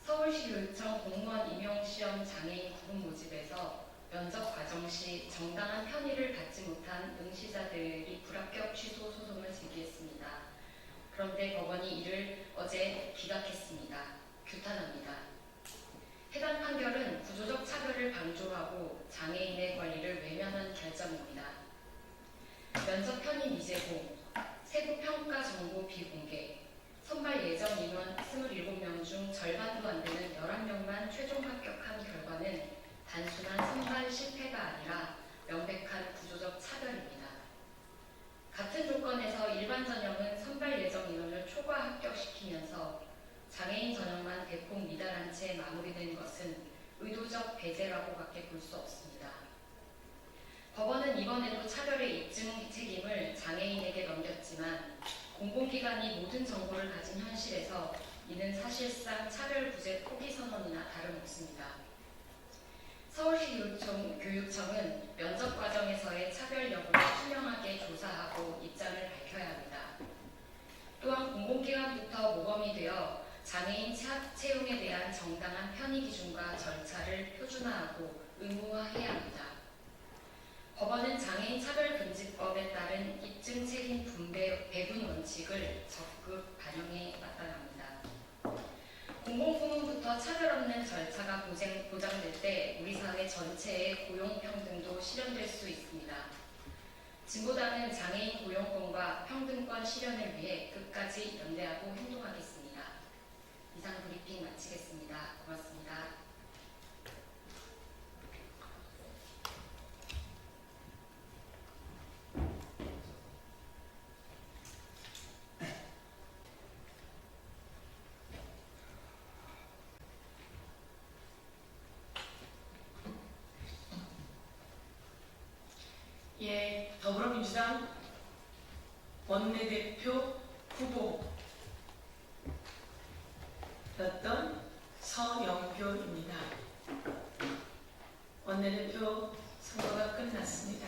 서울시 교육청 공무원 임용시험 장애인 구분 모집에서 면접 과정 시 정당한 편의를 받지 못한 응시자들이 불합격 취소 소송을 제기했습니다. 그런데 법원이 이를 어제 기각했습니다. 규탄합니다. 해당 판결은 구조적 차별을 방조하고 장애인의 권리를 외면한 결정입니다. 면접 편의 미제공, 세부 평가 정보 비공개, 선발 예정 인원 27명 중 절반도 안 되는 11명만 최종 합격한 결과는 단순한 선발 실패가 아니라 명백한 구조적 차별입니다. 같은 조건에서 일반 전형은 선발 예정 인원을 초과 합격시키면서 장애인 전형만 대폭 미달한 채 마무리된 것은 의도적 배제라고밖에 볼 수 없습니다. 법원은 이번에도 차별의 입증 책임을 장애인에게 넘겼지만 공공기관이 모든 정보를 가진 현실에서 이는 사실상 차별구제 포기 선언이나 다름없습니다. 서울시 교육청은 면접 과정에서의 차별 여부를 투명하게 조사하고 입장을 밝혀야 합니다. 또한 공공기관부터 모범이 되어 장애인 채용에 대한 정당한 편의 기준과 절차를 표준화하고 의무화해야 합니다. 법원은 장애인 차별금지법에 따른 입증 책임 배분 원칙을 적극 반영해 마땅합니다. 공공부문부터 차별 없는 절차가 보장될 때 우리 사회 전체의 고용평등도 실현될 수 있습니다. 진보당은 장애인 고용권과 평등권 실현을 위해 끝까지 연대하고 행동하겠습니다. 이상 브리핑 마치겠습니다. 고맙습니다. 예, 더불어민주당 원내대표 후보였던 서영표입니다. 원내대표 선거가 끝났습니다.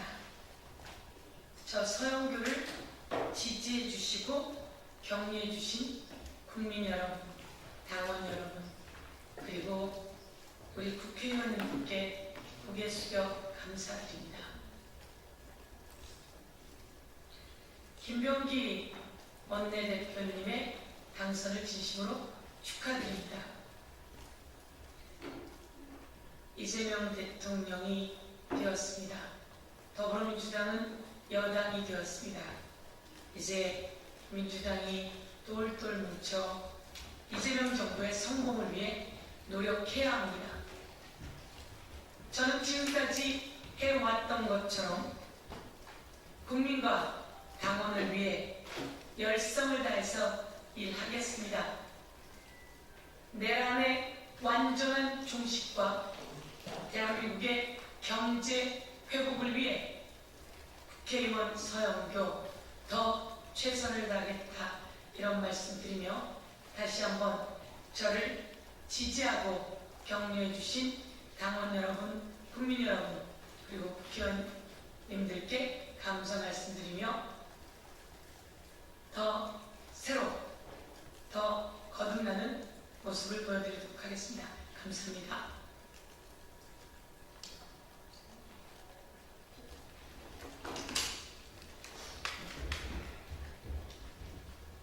저 서영표를 지지해 주시고 격려해 주신 국민 여러분, 당원 여러분, 그리고 우리 국회의원님께 고개 숙여 감사드립니다. 김병기 원내대표님의 당선을 진심으로 축하드립니다. 이재명 대통령이 되었습니다. 더불어민주당은 여당이 되었습니다. 이제 민주당이 똘똘 뭉쳐 이재명 정부의 성공을 위해 노력해야 합니다. 저는 지금까지 해왔던 것처럼 국민과 당원을 위해 열성을 다해서 일하겠습니다. 내란의 완 완전한 종식과 대한민국의 경제 회복을 위해 국회의원 서영교 더 최선을 다하겠다 이런 말씀드리며 다시 한번 저를 지지하고 격려해 주신 당원 여러분, 국민 여러분 그리고 국회의원님들께 감사 말씀드리며 더 거듭나는 모습을 보여드리도록 하겠습니다. 감사합니다.